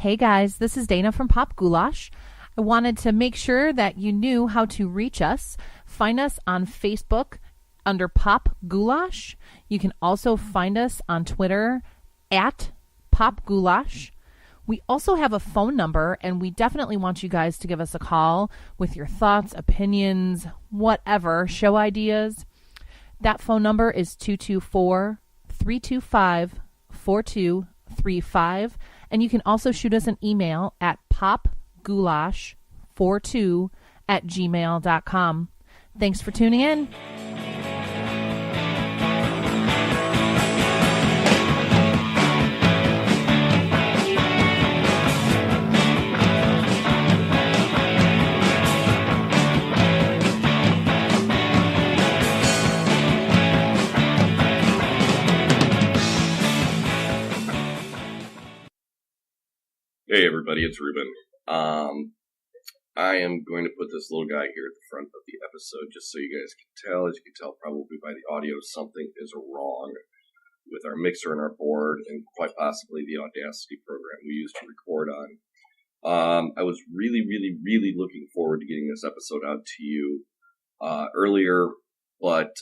Hey guys, this is Dana from Pop Goulash. I wanted to make sure that you knew how to reach us. Find us on Facebook under Pop Goulash. You can also find us on Twitter at Pop Goulash. We also have a phone number, and we definitely want you guys to give us a call with your thoughts, opinions, whatever, show ideas. That phone number is 224-325-4235. And you can also shoot us an email at popgoulash42@gmail.com. Thanks for tuning in. Hey everybody, it's Ruben. I am going to put this little guy here at the front of the episode just so you guys can tell. As you can tell probably by the audio, something is wrong with our mixer and our board and quite possibly the Audacity program we use to record on. I was really looking forward to getting this episode out to you earlier, but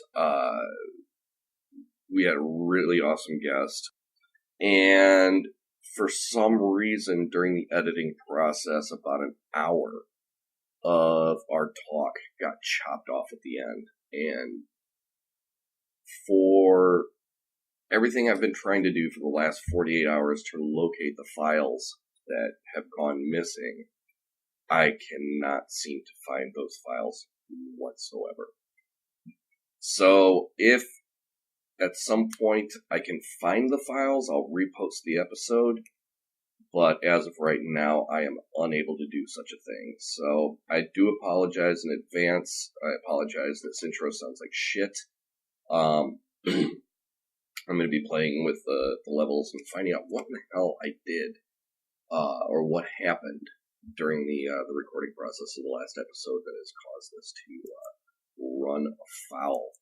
we had a really awesome guest, and for some reason, during the editing process, about an hour of our talk got chopped off at the end. And for everything I've been trying to do for the last 48 hours to locate the files that have gone missing, I cannot seem to find those files whatsoever. So if at some point I can find the files, I'll repost the episode, but as of right now, I am unable to do such a thing. So I do apologize in advance. I apologize, this intro sounds like shit. I'm going to be playing with the levels and finding out what the hell I did, or what happened during the recording process of the last episode that has caused this to run afoul.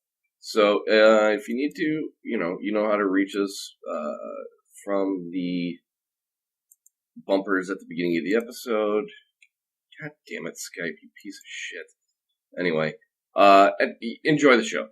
So, if you need to, you know how to reach us, from the bumpers at the beginning of the episode. God damn it, Skype, you piece of shit. Anyway, enjoy the show.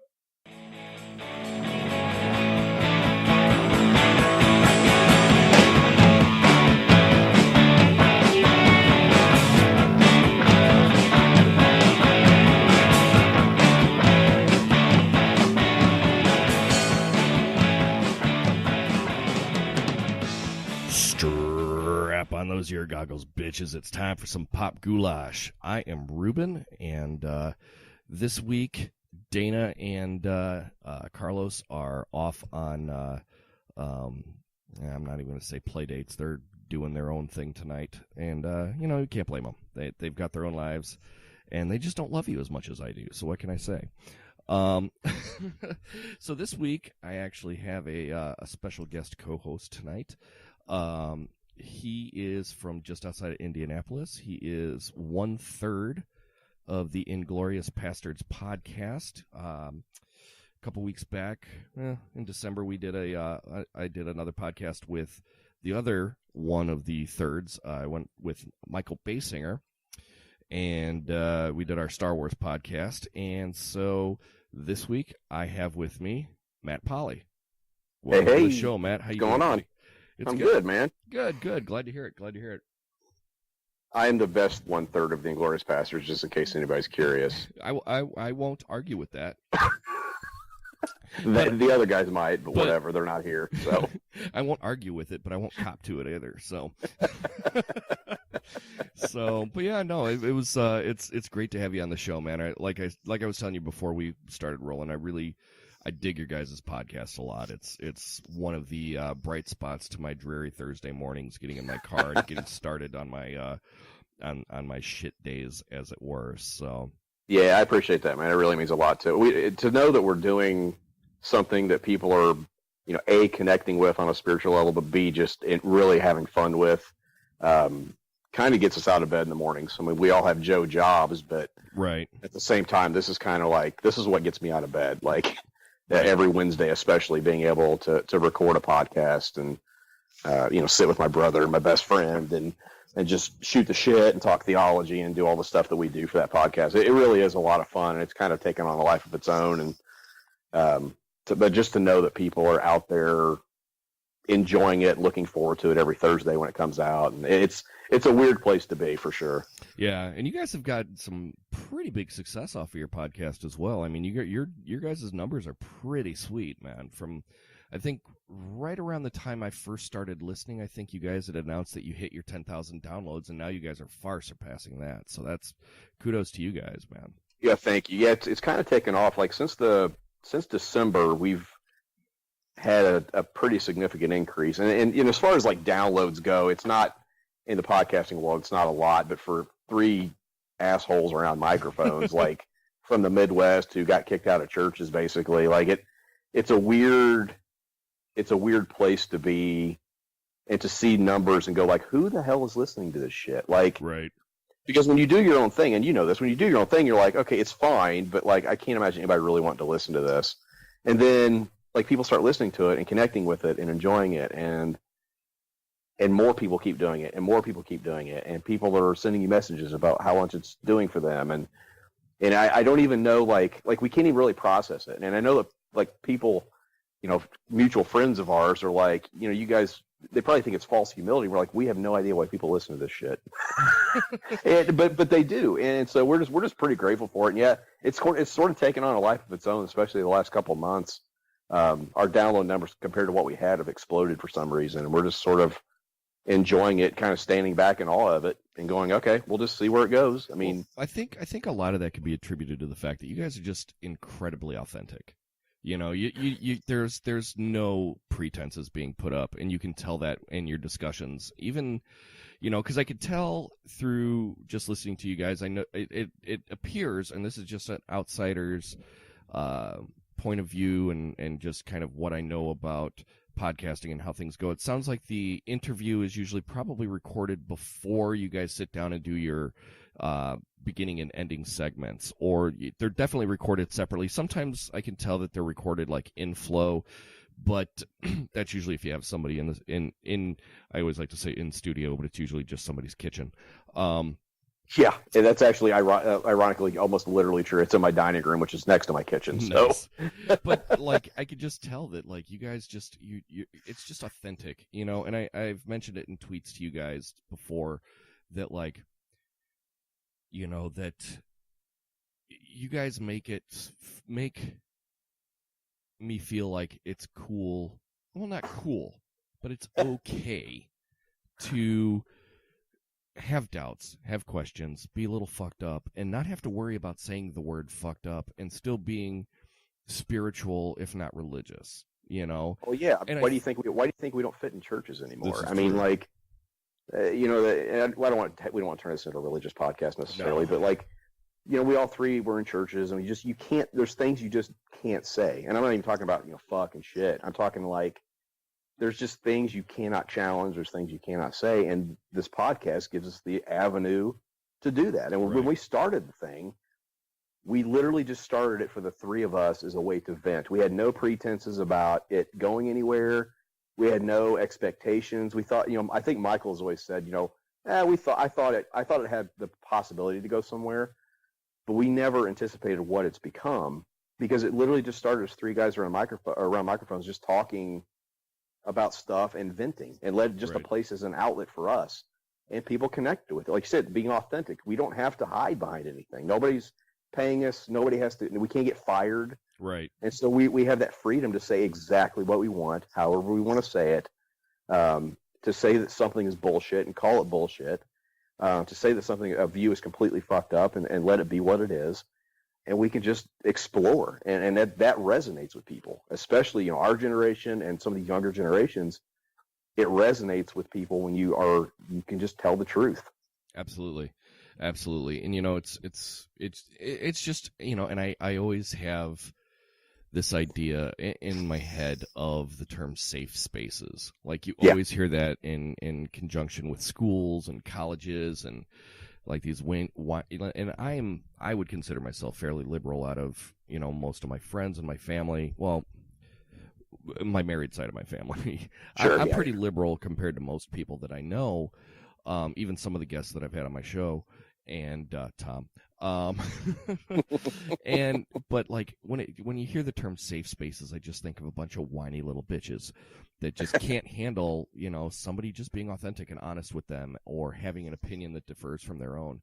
Strap on those ear goggles, bitches. It's time for some Pop Goulash. I am Ruben, and this week Dana and Carlos are off on, I'm not even going to say play dates. They're doing their own thing tonight, and, you can't blame them. They've got their own lives, and they just don't love you as much as I do, so what can I say? So this week, I actually have a special guest co-host tonight. He is from just outside of Indianapolis. He is 1/3 of the Inglorious Pasterds podcast. A couple weeks back, in December, we did I did another podcast with the other one of the thirds. I went with Michael Basinger, and we did our Star Wars podcast. And so this week, I have with me Matt Polley. Welcome to the show, Matt. How you doing? What's going on? I'm good, man. Good. Glad to hear it. I am the best 1/3 of the Inglorious Pasterds, just in case anybody's curious. I won't argue with that. The other guys might, but whatever. They're not here, so I won't argue with it, but I won't cop to it either. So, but yeah, no, it was. It's great to have you on the show, man. Like I was telling you before we started rolling, I dig your guys' podcast a lot. It's one of the bright spots to my dreary Thursday mornings, getting in my car and getting started on my on my shit days, as it were. So yeah, I appreciate that, man. It really means a lot to know that we're doing something that people are, A, connecting with on a spiritual level, but B, just really having fun with. Kind of gets us out of bed in the mornings. I mean, we all have Joe jobs, but right at the same time, this is kind of like, this is what gets me out of bed. Like every Wednesday, especially being able to record a podcast and sit with my brother and my best friend and just shoot the shit and talk theology and do all the stuff that we do for that podcast. It really is a lot of fun, and it's kind of taken on a life of its own. And but just to know that people are out there enjoying it, looking forward to it every Thursday when it comes out, and it's a weird place to be for sure. Yeah, and you guys have got some pretty big success off of your podcast as well. I mean, your guys' numbers are pretty sweet, man. From I think right around the time I first started listening, I think you guys had announced that you hit your 10,000 downloads, and now you guys are far surpassing that. So that's kudos to you guys, man. Yeah, thank you. Yeah, it's kind of taken off. Like since December, we've had a pretty significant increase. And as far as like downloads go, it's not in the podcasting world, it's not a lot, but for three assholes around microphones, like from the Midwest who got kicked out of churches, basically, like it's a weird place to be and to see numbers and go like, who the hell is listening to this shit? Like, right. Because when you do your own thing, and you know this, when you do your own thing, you're like, okay, it's fine, but like, I can't imagine anybody really wanting to listen to this. And then like people start listening to it and connecting with it and enjoying it, and more people keep doing it, and more people keep doing it, and people are sending you messages about how much it's doing for them, and I don't even know, like we can't even really process it. And I know that like people, mutual friends of ours are like, you guys, they probably think it's false humility. We're like, we have no idea why people listen to this shit, but they do, and so we're just pretty grateful for it. And yeah, it's sort of taken on a life of its own, especially the last couple of months. Our download numbers compared to what we had have exploded for some reason, and we're just sort of enjoying it, kind of standing back in awe of it and going, okay, we'll just see where it goes. I mean, I think a lot of that could be attributed to the fact that you guys are just incredibly authentic. There's no pretenses being put up, and you can tell that in your discussions, even, because I could tell through just listening to you guys. I know it appears, and this is just an outsider's point of view and just kind of what I know about podcasting and how things go. It sounds like the interview is usually probably recorded before you guys sit down and do your beginning and ending segments, or they're definitely recorded separately. Sometimes I can tell that they're recorded like in flow, but that's usually if you have somebody in I always like to say in studio, but it's usually just somebody's kitchen. Yeah, and that's actually ironically almost literally true. It's in my dining room, which is next to my kitchen. So, nice. But like I could just tell that like you guys just you it's just authentic, And I've mentioned it in tweets to you guys before that like that you guys make me feel like it's cool. Well, not cool, but it's okay to have doubts, have questions, be a little fucked up, and not have to worry about saying the word fucked up and still being spiritual, if not religious, Well, yeah. And why do you think we don't fit in churches anymore? I mean, true. like, we don't want to turn this into a religious podcast necessarily, but like, we all three were in churches, and you can't, there's things you just can't say. And I'm not even talking about, fuck and shit. I'm talking like, there's just things you cannot challenge. There's things you cannot say. And this podcast gives us the avenue to do that. And when we started the thing, we literally just started it for the three of us as a way to vent. We had no pretenses about it going anywhere. We had no expectations. We thought, I think Michael has always said, I thought it had the possibility to go somewhere, but we never anticipated what it's become, because it literally just started as three guys around microphones, just talking about stuff and venting, and led just a place as an outlet for us, and people connected with it. Like you said, being authentic. We don't have to hide behind anything. Nobody's paying us. Nobody has to. We can't get fired. Right. And so we have that freedom to say exactly what we want, however we want to say it. To say that something is bullshit and call it bullshit. To say that a view is completely fucked up and let it be what it is. And we can just explore, and that resonates with people, especially our generation and some of the younger generations. It resonates with people when you can just tell the truth. Absolutely, and it's just and I always have this idea in my head of the term safe spaces. Like you always hear that in conjunction with schools and colleges and like these and I would consider myself fairly liberal out of most of my friends and my family. Well, my married side of my family. Sure, I'm yeah. pretty liberal compared to most people that I know, even some of the guests that I've had on my show, and Tom. But like when you hear the term safe spaces, I just think of a bunch of whiny little bitches that just can't handle, somebody just being authentic and honest with them or having an opinion that differs from their own.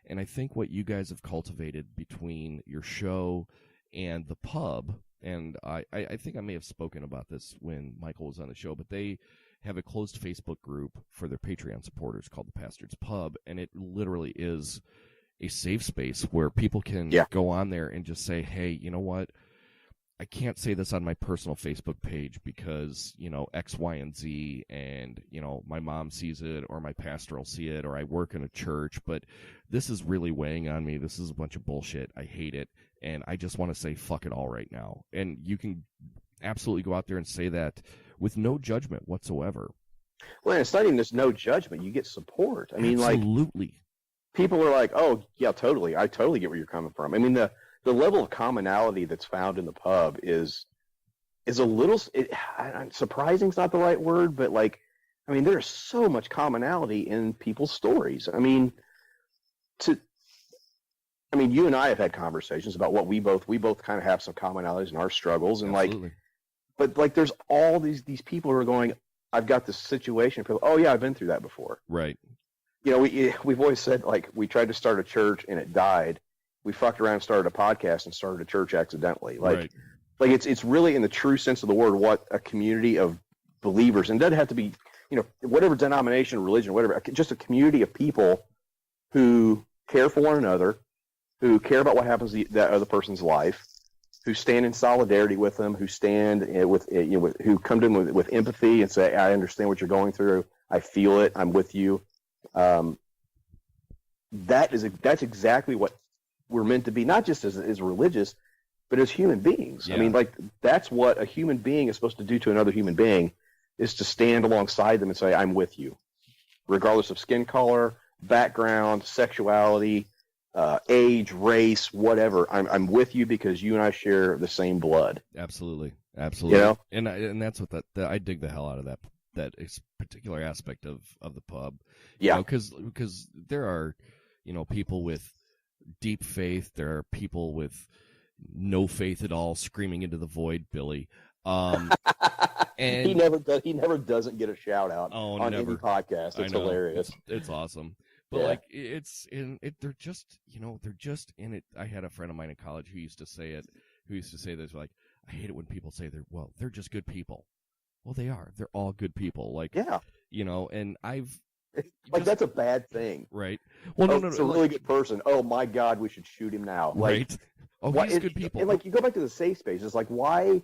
And I think what you guys have cultivated between your show and the pub, and I think I may have spoken about this when Michael was on the show, but they have a closed Facebook group for their Patreon supporters called the Pasterds Pub, and it literally is a safe space where people can go on there and just say, hey, you know what? I can't say this on my personal Facebook page because, X, Y, and Z, and, my mom sees it or my pastor will see it or I work in a church, but this is really weighing on me. This is a bunch of bullshit. I hate it. And I just want to say fuck it all right now. And you can absolutely go out there and say that with no judgment whatsoever. Well, it's not even just no judgment. You get support. I mean, absolutely. People are like, oh, yeah, totally. I totally get where you're coming from. I mean, the level of commonality that's found in the pub is a little surprising is not the right word, but there's so much commonality in people's stories. I mean, you and I have had conversations about what we both kind of have some commonalities in our struggles, and absolutely. but there's all these people who are going, I've got this situation. People, oh yeah, I've been through that before. Right. We've always said, we tried to start a church and it died. We fucked around and started a podcast and started a church accidentally. Right. It's really in the true sense of the word what a community of believers, and it doesn't have to be, whatever denomination, religion, whatever, just a community of people who care for one another, who care about what happens to that other person's life, who stand in solidarity with them, who stand who come to them with empathy and say, I understand what you're going through. I feel it. I'm with you. That's exactly what we're meant to be, not just as religious, but as human beings. Yeah. I mean, that's what a human being is supposed to do to another human being, is to stand alongside them and say, I'm with you, regardless of skin color, background, sexuality, age, race, whatever. I'm with you because you and I share the same blood. Absolutely. And that's what I dig the hell out of that particular aspect of the pub. Yeah, because there are people with deep faith. There are people with no faith at all, screaming into the void, Billy. And he never doesn't get a shout out on never. any podcast. It's hilarious. It's awesome. But they're just in it. I had a friend of mine in college who used to say this, I hate it when people say they're just good people. Well, they are. They're all good people. And I've that's a bad thing, right? Well, no, it's a really good person. Oh my God, we should shoot him now, right? He's good people. And you go back to the safe space. It's why,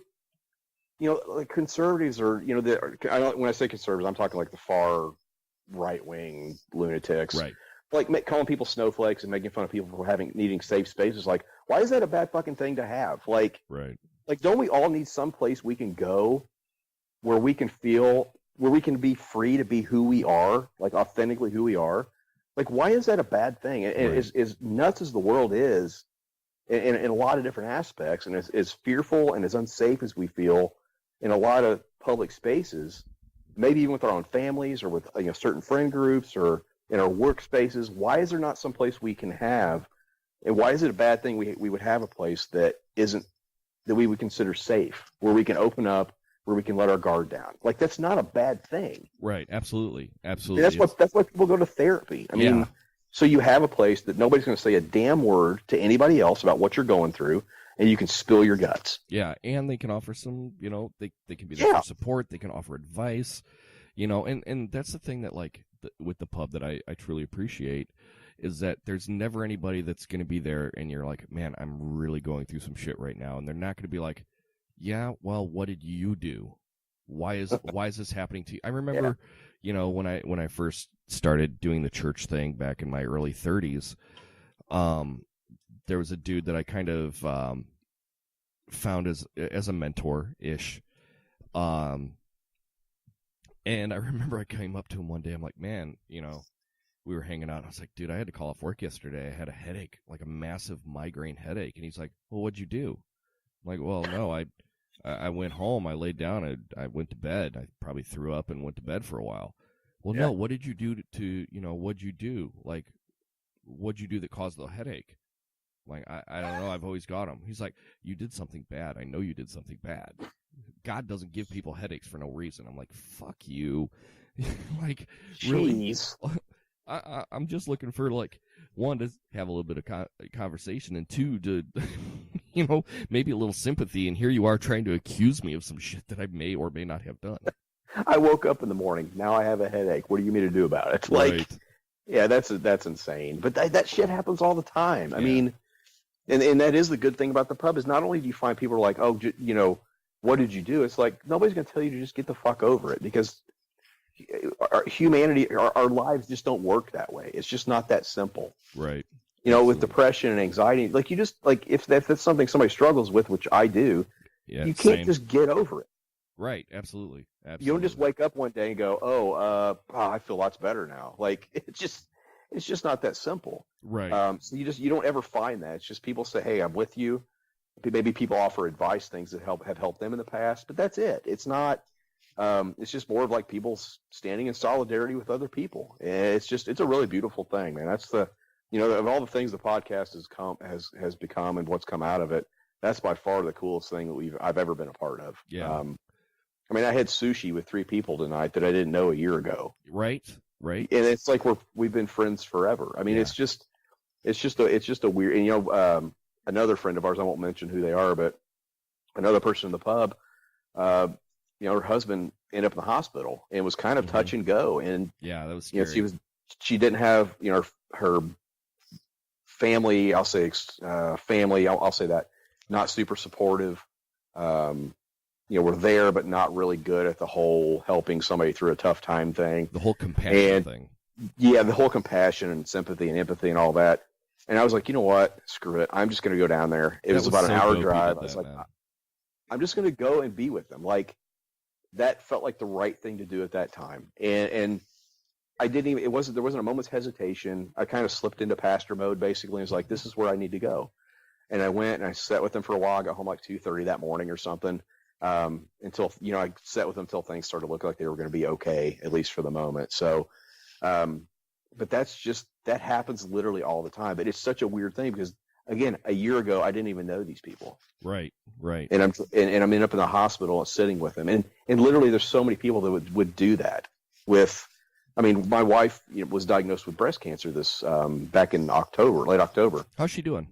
conservatives are, when I say conservatives, I'm talking the far right wing lunatics, right? Calling people snowflakes and making fun of people for needing safe spaces. Why is that a bad fucking thing to have? Right. Don't we all need some place we can go where we can be free to be who we are, authentically who we are? Why is that a bad thing? And right. as nuts as the world is in a lot of different aspects, and as fearful and as unsafe as we feel in a lot of public spaces, maybe even with our own families or with certain friend groups or in our workspaces, why is there not some place we can have, and why is it a bad thing we would have a place that we would consider safe, where we can open up, where we can let our guard down? That's not a bad thing. Right. Absolutely. That's why people go to therapy. I mean, so you have a place that nobody's going to say a damn word to anybody else about what you're going through, and you can spill your guts. Yeah, and they can offer some, they can be there for support. They can offer advice, and that's the thing that with the pub that I truly appreciate, is that there's never anybody that's going to be there and you're like, man, I'm really going through some shit right now, and they're not going to be like, yeah, well, what did you do? Why is this happening to you? I remember, when I first started doing the church thing back in my early 30s, there was a dude that I kind of found as a mentor-ish. And I remember I came up to him one day. I'm like, man, we were hanging out. I was like, dude, I had to call off work yesterday. I had a headache, a massive migraine headache. And he's like, well, what'd you do? I'm like, well, no, I I went home, I laid down, I went to bed. I probably threw up and went to bed for a while. Well, Yeah. no, what did you do to what'd you do? Like, what'd you do that caused the headache? Like, I don't know. I've always got them. He's like, you did something bad. I know you did something bad. God doesn't give people headaches for no reason. I'm like, fuck you. Like, really? Jeez. I'm just looking for, like, one, to have a little bit of conversation, and two, to, maybe a little sympathy, and here you are trying to accuse me of some shit that I may or may not have done. I woke up in the morning. Now I have a headache. What do you mean to do about it? Like, Right. yeah, that's insane. But that shit happens all the time. I Yeah. mean, and that is the good thing about the pub, is not only do you find people are like, oh, what did you do? It's like, nobody's going to tell you to just get the fuck over it, because our humanity, our lives just don't work that way. It's just not that simple. Right. With Absolutely. depression and anxiety, like, you just, like, if that's something somebody struggles with, which I do, Yeah, you can't same. just get over it. Right, absolutely. You don't just wake up one day and go, I feel lots better now. Like, it's just not that simple. Right. So you don't ever find that. It's just people say, hey, I'm with you. Maybe people offer advice, things that have helped them in the past, but that's it. It's not. It's just more of like people standing in solidarity with other people. It's a really beautiful thing, man. That's the, of all the things the podcast has become and what's come out of it, that's by far the coolest thing that I've ever been a part of. Yeah. I mean, I had sushi with 3 people tonight that I didn't know a year ago. Right. And it's like we've been friends forever. I mean, Yeah. it's just a weird. And another friend of ours, I won't mention who they are, but another person in the pub, her husband ended up in the hospital and was kind of touch and go. And yeah, that was scary. she didn't have her family. I'll say family. I'll say that, not super supportive. We're there, but not really good at the whole helping somebody through a tough time thing. The whole compassion thing. Yeah, the whole compassion and sympathy and empathy and all that. And I was like, you know what? Screw it. I'm just going to go down there. It was about an hour drive. I was like, I'm just going to go and be with them. Like, that felt like the right thing to do at that time. And I didn't even, there wasn't a moment's hesitation. I kind of slipped into pastor mode, basically. It was like, this is where I need to go. And I went and I sat with them for a while. I got home like 2:30 that morning or something. Until, I sat with them until things started to look like they were going to be okay, at least for the moment. So, but that happens literally all the time. But it's such a weird thing because, again, a year ago, I didn't even know these people. Right. And I'm up in the hospital and sitting with them. And literally there's so many people that would do that with, my wife was diagnosed with breast cancer back in late October. How's she doing?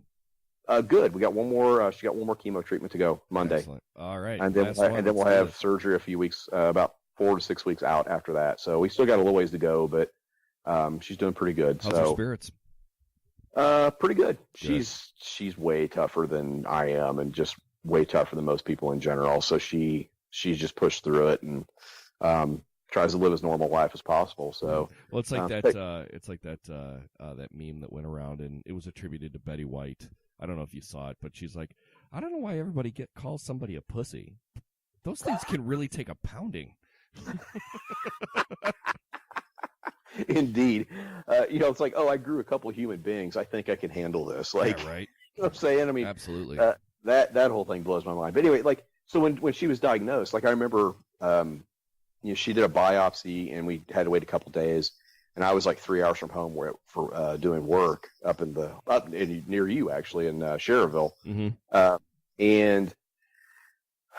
Good. We got one more. She got one more chemo treatment to go Monday. Excellent. All right. And then we'll have surgery a few weeks, about 4 to 6 weeks out after that. So we still got a little ways to go, but she's doing pretty good. How's her spirits? Pretty good. She's way tougher than I am, and just way tougher than most people in general. So she's just pushed through it and tries to live as normal life as possible. So well, it's like that. It's like that meme that went around, and it was attributed to Betty White. I don't know if you saw it, but she's like, I don't know why everybody calls somebody a pussy. Those things can really take a pounding. Indeed. It's like, I grew a couple of human beings. I think I can handle this. Like, yeah, right. You know what I'm saying? Absolutely. That whole thing blows my mind. But anyway, like, so when she was diagnosed, like, I remember, she did a biopsy and we had to wait a couple days. And I was like 3 hours from home for doing work up near you, actually, in Cherville. Mm-hmm. And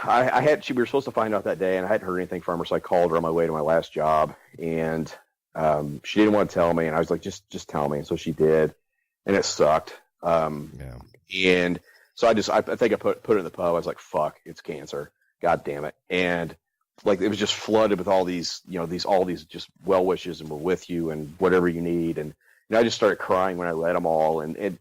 we were supposed to find out that day, and I hadn't heard anything from her, so I called her on my way to my last job, and she didn't want to tell me, and I was like, just tell me. And so she did, and it sucked. Yeah. And so I think I put it in the pub. I was like, fuck, it's cancer. God damn it. And like, it was just flooded with all these just well wishes, and we're with you and whatever you need. And I just started crying when I read them all. And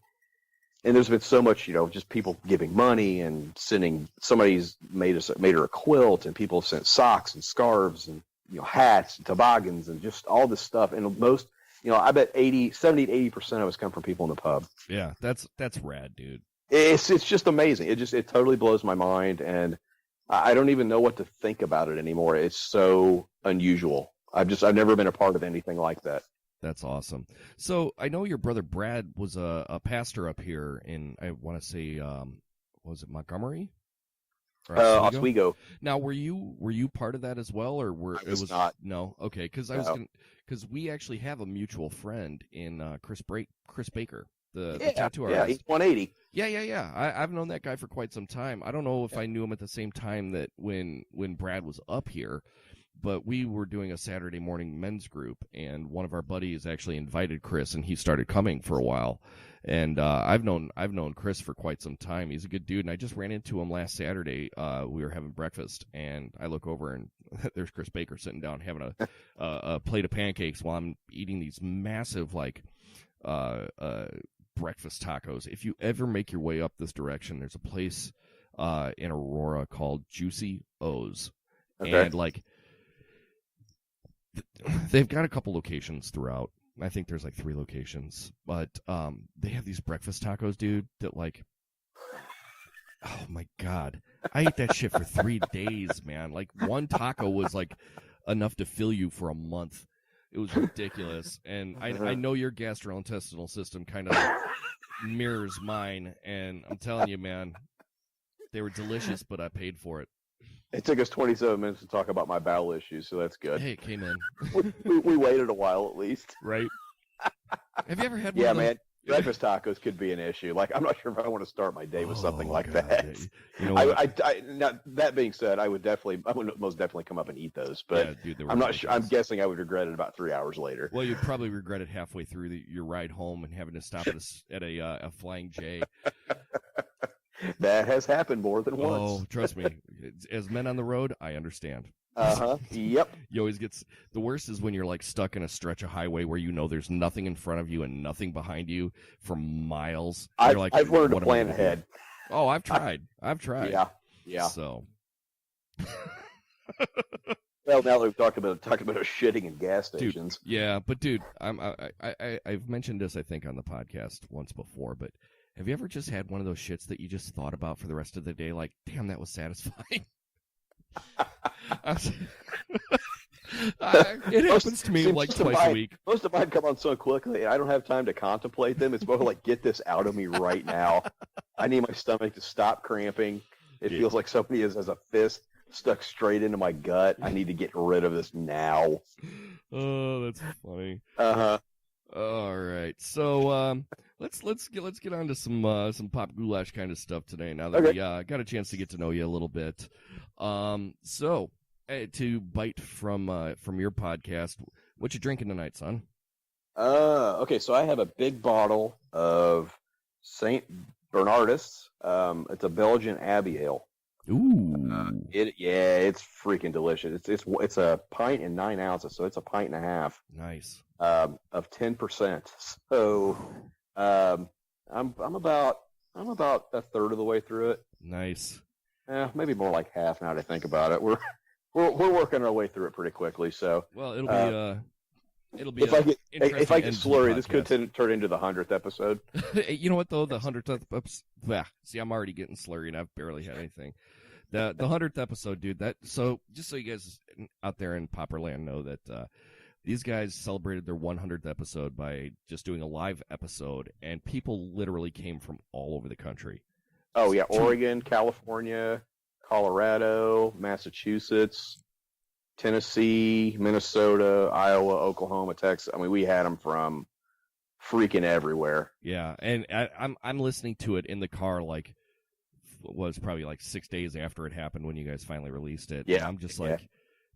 there's been so much, just people giving money and sending. Somebody's made her a quilt, and people have sent socks and scarves and hats and toboggans and just all this stuff. And most, I bet 70 to 80% of us come from people in the pub. Yeah, that's rad, dude. It's just amazing. It totally blows my mind, and I don't even know what to think about it anymore. It's so unusual. I've never been a part of anything like that. That's awesome. So I know your brother Brad was a pastor up here in, I want to say, was it Montgomery? Oswego. Now, were you part of that as well, or I was not? No, okay, because we actually have a mutual friend in Chris Baker, the tattoo artist. Yeah, he's 180. Yeah. I've known that guy for quite some time. I don't know if I knew him at the same time that when Brad was up here, but we were doing a Saturday morning men's group, and one of our buddies actually invited Chris, and he started coming for a while. And I've known Chris for quite some time. He's a good dude, and I just ran into him last Saturday. We were having breakfast, and I look over, and there's Chris Baker sitting down having a plate of pancakes while I'm eating these massive breakfast tacos. If you ever make your way up this direction, there's a place in Aurora called Juicy O's, and they've got a couple locations throughout. I think there's 3 locations, but they have these breakfast tacos, dude, that oh my God, I ate that shit for 3 days, man. One taco was enough to fill you for a month. It was ridiculous, and I know your gastrointestinal system kind of mirrors mine, and I'm telling you, man, they were delicious, but I paid for it. It took us 27 minutes to talk about my bowel issues, so that's good. Hey, it came in. we waited a while at least. Right. Have you ever had one? Yeah, man. Breakfast tacos could be an issue. I'm not sure if I want to start my day with something like that. You know what? Now, that being said, I would most definitely come up and eat those, but yeah, dude, I'm not sure. I'm guessing I would regret it about 3 hours later. Well, you'd probably regret it halfway through your ride home and having to stop at a Flying J. That has happened more than once. Oh, trust me. As men on the road, I understand. Yep. You always the worst is when you're stuck in a stretch of highway where there's nothing in front of you and nothing behind you for miles. I've learned to plan ahead. Oh, I've tried. Yeah. So. Well, now that we've talked about shitting in gas stations. Dude, yeah, but dude, I've mentioned this I think on the podcast once before, but have you ever just had one of those shits that you just thought about for the rest of the day? Damn, that was satisfying. It happens to me twice a week. Most of mine come on so quickly, I don't have time to contemplate them. It's more get this out of me right now. I need my stomach to stop cramping. It feels like somebody has a fist stuck straight into my gut. I need to get rid of this now. Oh, that's funny. All right, so let's get on to some pop goulash kind of stuff today. Now that we got a chance to get to know you a little bit, so to bite from your podcast, what you drinking tonight, son? Okay, so I have a big bottle of Saint Bernardus. It's a Belgian Abbey Ale. Ooh, it's freaking delicious. It's a pint and 9 ounces, so it's a pint and a half. Nice. Of 10%. So, I'm about a third of the way through it. Nice. Maybe more like half now that I think about it. We're working our way through it pretty quickly. So, well, it'll be if I get slurry, this could turn into the 100th episode. You know what though? The 100th episode. See, I'm already getting slurry, and I've barely had anything. The 100th episode, dude. So just so you guys out there in Popperland know that these guys celebrated their 100th episode by just doing a live episode, and people literally came from all over the country. Oh yeah, Oregon, California, Colorado, Massachusetts, Tennessee, Minnesota, Iowa, Oklahoma, Texas. I mean, we had them from freaking everywhere. Yeah, and I'm listening to it in the car was probably 6 days after it happened when you guys finally released it. Yeah, and I'm just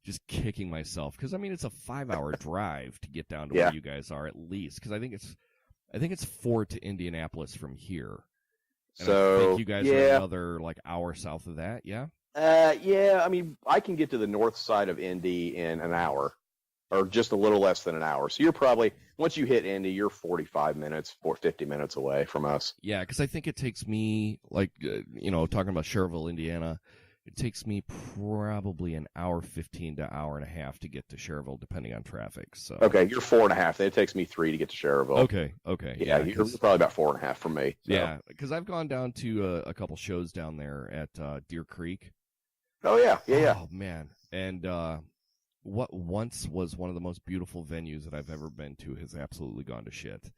just kicking myself because I mean it's a 5-hour drive to get down to where you guys are at least because I think it's 4 to Indianapolis from here. And So I think you guys are another hour south of that. Yeah. Yeah. I mean, I can get to the north side of Indy in an hour, or just a little less than an hour. So you're probably once you hit Indy, you're 45 minutes or 50 minutes away from us. Yeah, because I think it takes me talking about Schererville, Indiana. It takes me probably an hour 15 to hour and a half to get to Schererville, depending on traffic. So okay, you're 4.5. It takes me 3 to get to Schererville. Okay. Yeah, you're probably about 4.5 from me. So. Yeah, because I've gone down to a couple shows down there at Deer Creek. Oh yeah. Oh man, and what once was one of the most beautiful venues that I've ever been to has absolutely gone to shit.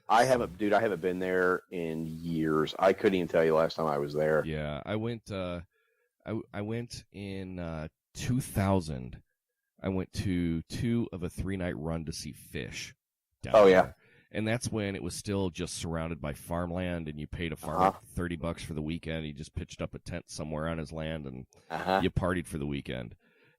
I haven't been there in years. I couldn't even tell you last time I was there. Yeah, I went I went in 2000. I went to 2 of a 3-night run to see fish down there. And that's when it was still just surrounded by farmland, and you paid a farmer $30 for the weekend. He just pitched up a tent somewhere on his land, and you partied for the weekend.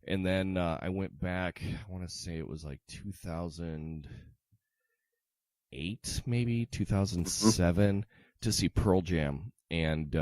And then I went back, I want to say it was like 2008, maybe 2007, to see Pearl Jam. And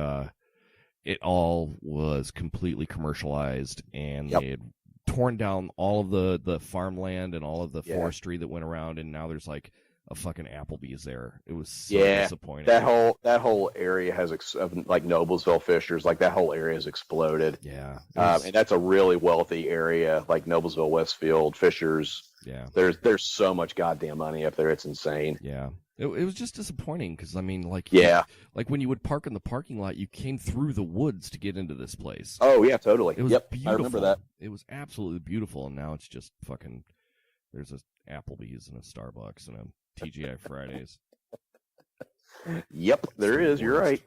it all was completely commercialized, and they had torn down all of the farmland and all of the forestry that went around, and now there's like a fucking Applebee's there. It was so disappointing. That whole area has like Noblesville, Fishers, like that whole area has exploded. Yeah, and that's a really wealthy area, like Noblesville, Westfield, Fishers. Yeah, there's so much goddamn money up there. It's insane. Yeah. It was just disappointing because, I mean, like, like when you would park in the parking lot, you came through the woods to get into this place. Oh, yeah, totally. It was beautiful. I remember that. It was absolutely beautiful, and now it's just fucking, there's a Applebee's and a Starbucks and a TGI Fridays. Yep, there is. You're right.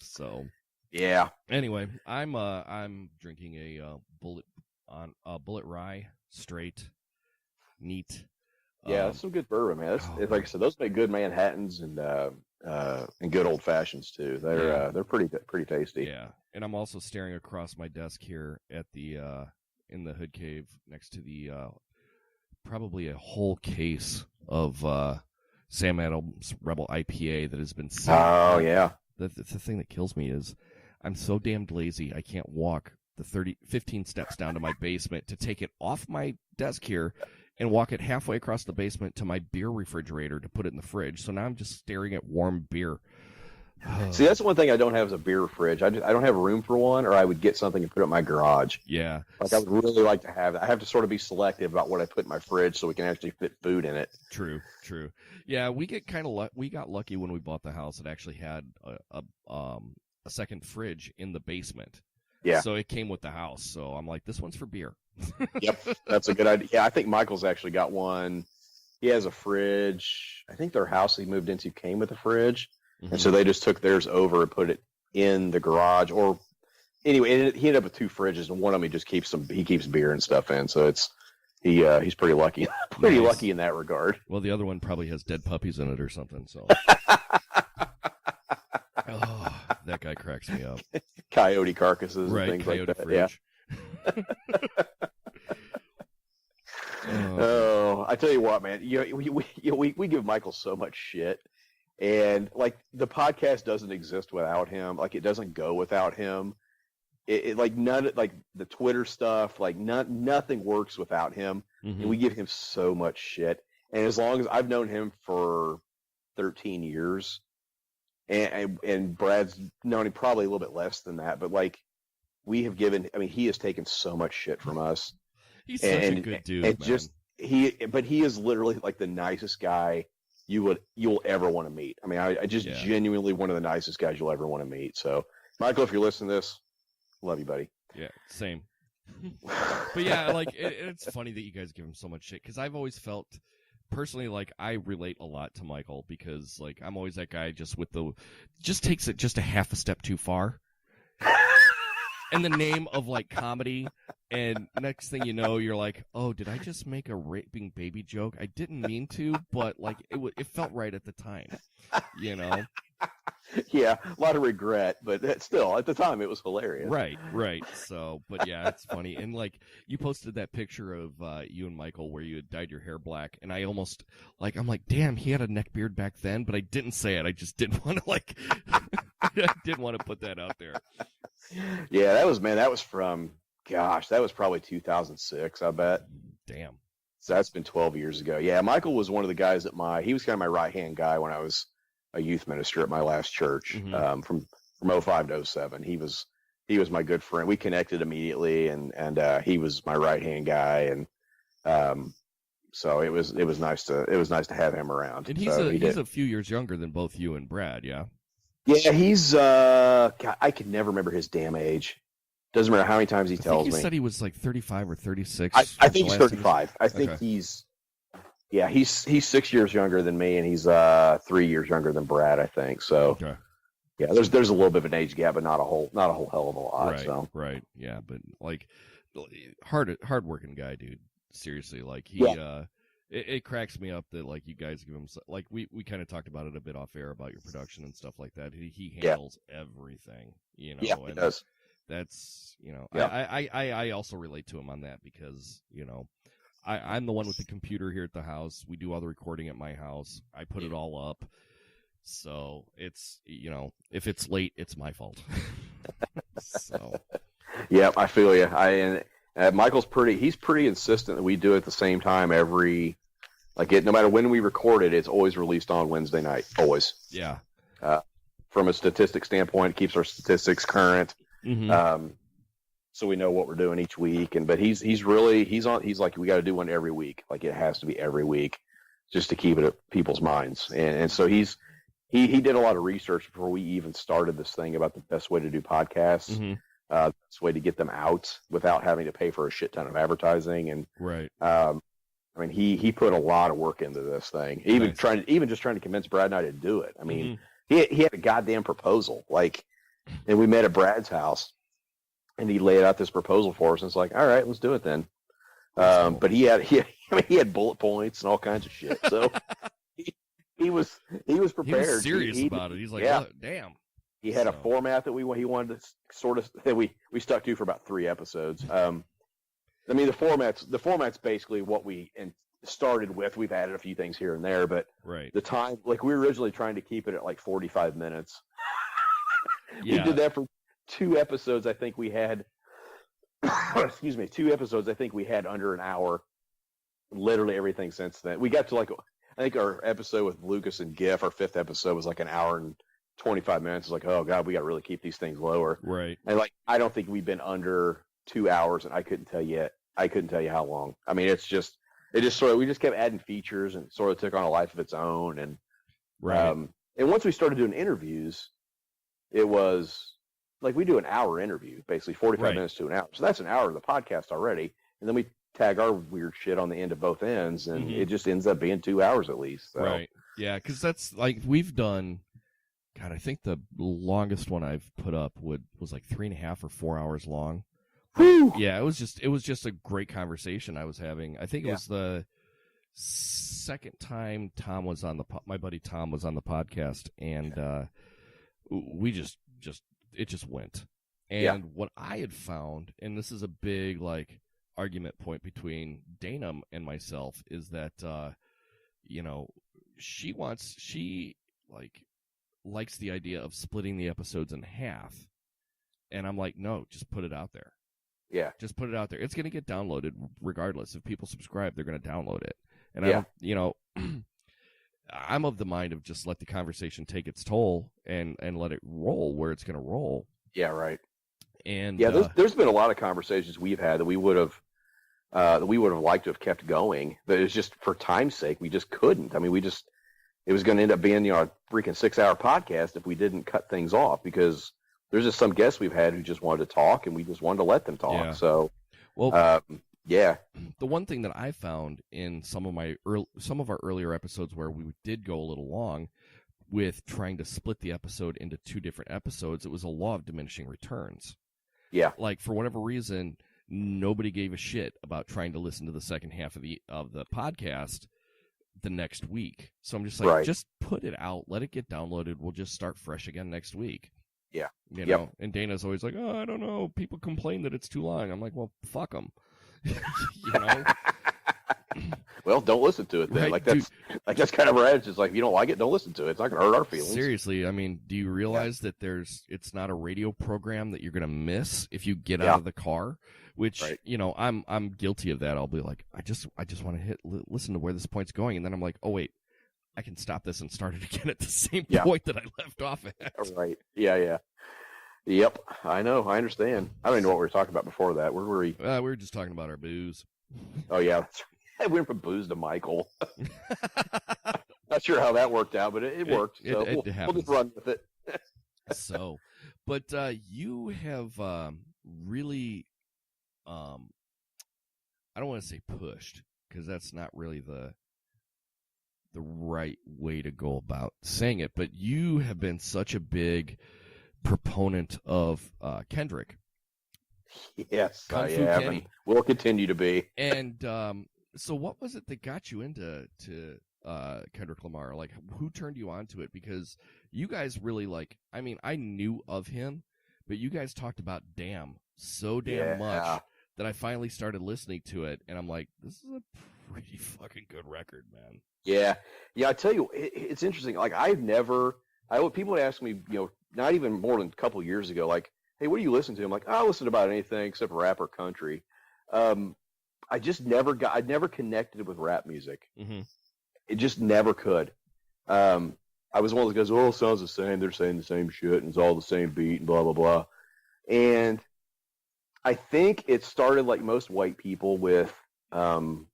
So, yeah. Anyway, I'm drinking a Bullet Rye, straight, neat. Yeah, that's some good bourbon, man. Like I said, those make good Manhattans and good old fashions too. They're pretty tasty. Yeah, and I'm also staring across my desk here at the in the hood cave next to the probably a whole case of Sam Adams Rebel IPA that has been sitting. Oh yeah. The thing that kills me is I'm so damned lazy. I can't walk the 15 steps down to my basement to take it off my desk here and walk it halfway across the basement to my beer refrigerator to put it in the fridge. So now I'm just staring at warm beer. See, that's the one thing I don't have is a beer fridge. I don't have room for one, or I would get something and put it in my garage. Yeah. Like I would really like to have that. I have to sort of be selective about what I put in my fridge so we can actually fit food in it. True. Yeah, we got lucky when we bought the house. It actually had a second fridge in the basement. Yeah. So it came with the house. So I'm like, this one's for beer. Yep, that's a good idea. Yeah, I think Michael's actually got one. He has a fridge. I think their house he moved into came with a fridge, and so they just took theirs over and put it in the garage. Or anyway, he ended up with 2 fridges, and one of them he keeps beer and stuff in. So he's pretty lucky, lucky in that regard. Well, the other one probably has dead puppies in it or something. So. Oh, that guy cracks me up. Coyote carcasses, right? And things Coyote like that. fridge. Yeah. Oh, I tell you what, man. We give Michael so much shit, and like the podcast doesn't exist without him. Like it doesn't go without him. It like none like the Twitter stuff. Like nothing works without him. Mm-hmm. And we give him so much shit. And as long as I've known him for 13 years. And Brad's known him probably a little bit less than that, but like he has taken so much shit from us. He's such a good dude, and man. But he is literally like the nicest guy you'll ever want to meet. I mean, I just genuinely one of the nicest guys you'll ever want to meet. So, Michael, if you're listening to this, love you, buddy. Yeah, same. But yeah, like it's funny that you guys give him so much shit because I've always felt. Personally, like I relate a lot to Michael because like I'm always that guy just takes it just a half a step too far. In the name of like comedy, and next thing you know, you're like, oh, did I just make a raping baby joke? I didn't mean to, but like it felt right at the time, you know. Yeah, a lot of regret, but still, at the time, it was hilarious. Right. So, but yeah, it's funny. And like, you posted that picture of you and Michael where you had dyed your hair black, and I almost I'm like, damn, he had a neck beard back then, but I didn't say it. I just didn't want to I didn't want to put that out there. Yeah, that was from, gosh, that was probably 2006, I bet. Damn. So that's been 12 years ago. Yeah, Michael was one of the guys he was kind of my right-hand guy when I was a youth minister at my last church, from 05 to 07. He was my good friend. We connected immediately, and he was my right-hand guy, and so it was nice to have him around. And he's a few years younger than both you and Brad, yeah. Yeah, he's God, I can never remember his damn age. Doesn't matter how many times he tells me. He said he was like 35 or 36. I think he's 35. I think he's 6 years younger than me, and he's 3 years younger than Brad, I think. So, Yeah, there's a little bit of an age gap, but not a whole hell of a lot. Right, so. right, yeah, but like hard-working guy, dude. Seriously, like it cracks me up that like you guys give him like we kind of talked about it a bit off air about your production and stuff like that. He handles everything, you know. Yeah, and he does. That's Yeah. I also relate to him on that because I'm the one with the computer here at the house. We do all the recording at my house. I put it all up. So it's, if it's late, it's my fault. So. Yeah, I feel you. Michael's he's pretty insistent that we do it at the same time no matter when we record it, it's always released on Wednesday night. Always. Yeah. From a statistic standpoint, it keeps our statistics current. Mm-hmm. So we know what we're doing each week. But he's like, we got to do one every week. Like it has to be every week just to keep it at people's minds. And so he did a lot of research before we even started this thing about the best way to do podcasts, Mm-hmm. The best way to get them out without having to pay for a shit ton of advertising. And right. I mean, he put a lot of work into this thing, even nice. Trying to convince Brad and I to do it. I mean, he had a goddamn proposal, and we met at Brad's house, and he laid out this proposal for us, and it's like, all right, let's do it then. Cool. But he had bullet points and all kinds of shit, so he was prepared. He was serious about it. He's like, yeah. Damn. He had a format that he wanted to sort of that we stuck to for about 3 episodes. I mean, the format's basically what we started with. We've added a few things here and there, but right. the time, like we were originally trying to keep it at like 45 minutes. Yeah. We did that for 2 episodes. I think we had, 2 episodes. I think we had under an hour. Literally everything since then. We got to I think our episode with Lucas and GIF, our 5th episode, was like an hour and 25 minutes. It's like, oh God, we got to really keep these things lower. Right. And I don't think we've been under 2 hours, and I couldn't tell you how long. I mean, we just kept adding features and sort of took on a life of its own. And right. And once we started doing interviews, it was like we do an hour interview, basically 45 minutes to an hour. So that's an hour of the podcast already. And then we tag our weird shit on the end of both ends, and it just ends up being 2 hours at least. So. Right. Yeah, because that's like we've done. God, I think the longest one I've put up was like 3.5 or 4 hours long. Whew. Yeah, it was just a great conversation I was having. I think it was the second time my buddy Tom was on the podcast, and we just it just went. And what I had found, and this is a big argument point between Dana and myself, is that she likes the idea of splitting the episodes in half, and I'm like, no, just put it out there. Yeah, just put it out there. It's going to get downloaded regardless. If people subscribe, they're going to download it. And I don't, I'm of the mind of just let the conversation take its toll and let it roll where it's going to roll. Yeah, right. And there's been a lot of conversations we've had that we would have liked to have kept going, but it's just for time's sake we just couldn't. I mean, it was going to end up being a freaking 6-hour podcast if we didn't cut things off, because there's just some guests we've had who just wanted to talk, and we just wanted to let them talk. Yeah. So, well, yeah. The one thing that I found in some of our earlier episodes where we did go a little long with trying to split the episode into 2 different episodes, it was a law of diminishing returns. Yeah. Like, for whatever reason, nobody gave a shit about trying to listen to the second half of the podcast the next week. So I'm just like, just put it out, let it get downloaded. We'll just start fresh again next week. Yeah. You know, and Dana's always like, oh, I don't know. People complain that it's too long. I'm like, well, fuck them. Well, don't listen to it then. Right, that's kind of our edge. It's like, if you don't like it, don't listen to it. It's not going to hurt our feelings. Seriously, I mean, do you realize that it's not a radio program that you're going to miss if you get out of the car? Which, I'm guilty of that. I'll be like, I just want to listen to where this point's going, and then I'm like, oh wait, I can stop this and start it again at the same point that I left off at. Right. Yeah. Yep. I know. I understand. I don't even know what we were talking about before that. Where were we? We were just talking about our booze. Oh, yeah. We went from booze to Michael. Not sure how that worked out, but it worked. So we'll just run with it. So, but you have really, I don't want to say pushed, because that's not really the the right way to go about saying it, but you have been such a big proponent of Kendrick. Yes, Kung I Fu have, Kenny. and will continue to be. And so what was it that got you into Kendrick Lamar? Like, who turned you on to it? Because you guys really I knew of him, but you guys talked about Damn so damn much that I finally started listening to it, and I'm like, this is a pretty fucking good record, man. Yeah. I tell you, it's interesting. Like, people would ask me, not even more than a couple years ago, like, hey, what do you listen to? I'm like, I listen to about anything except rap or country. I just I'd never connected with rap music. Mm-hmm. It just never could. I was one of those guys, it sounds the same. They're saying the same shit, and it's all the same beat, and blah, blah, blah. And I think it started like most white people with, probably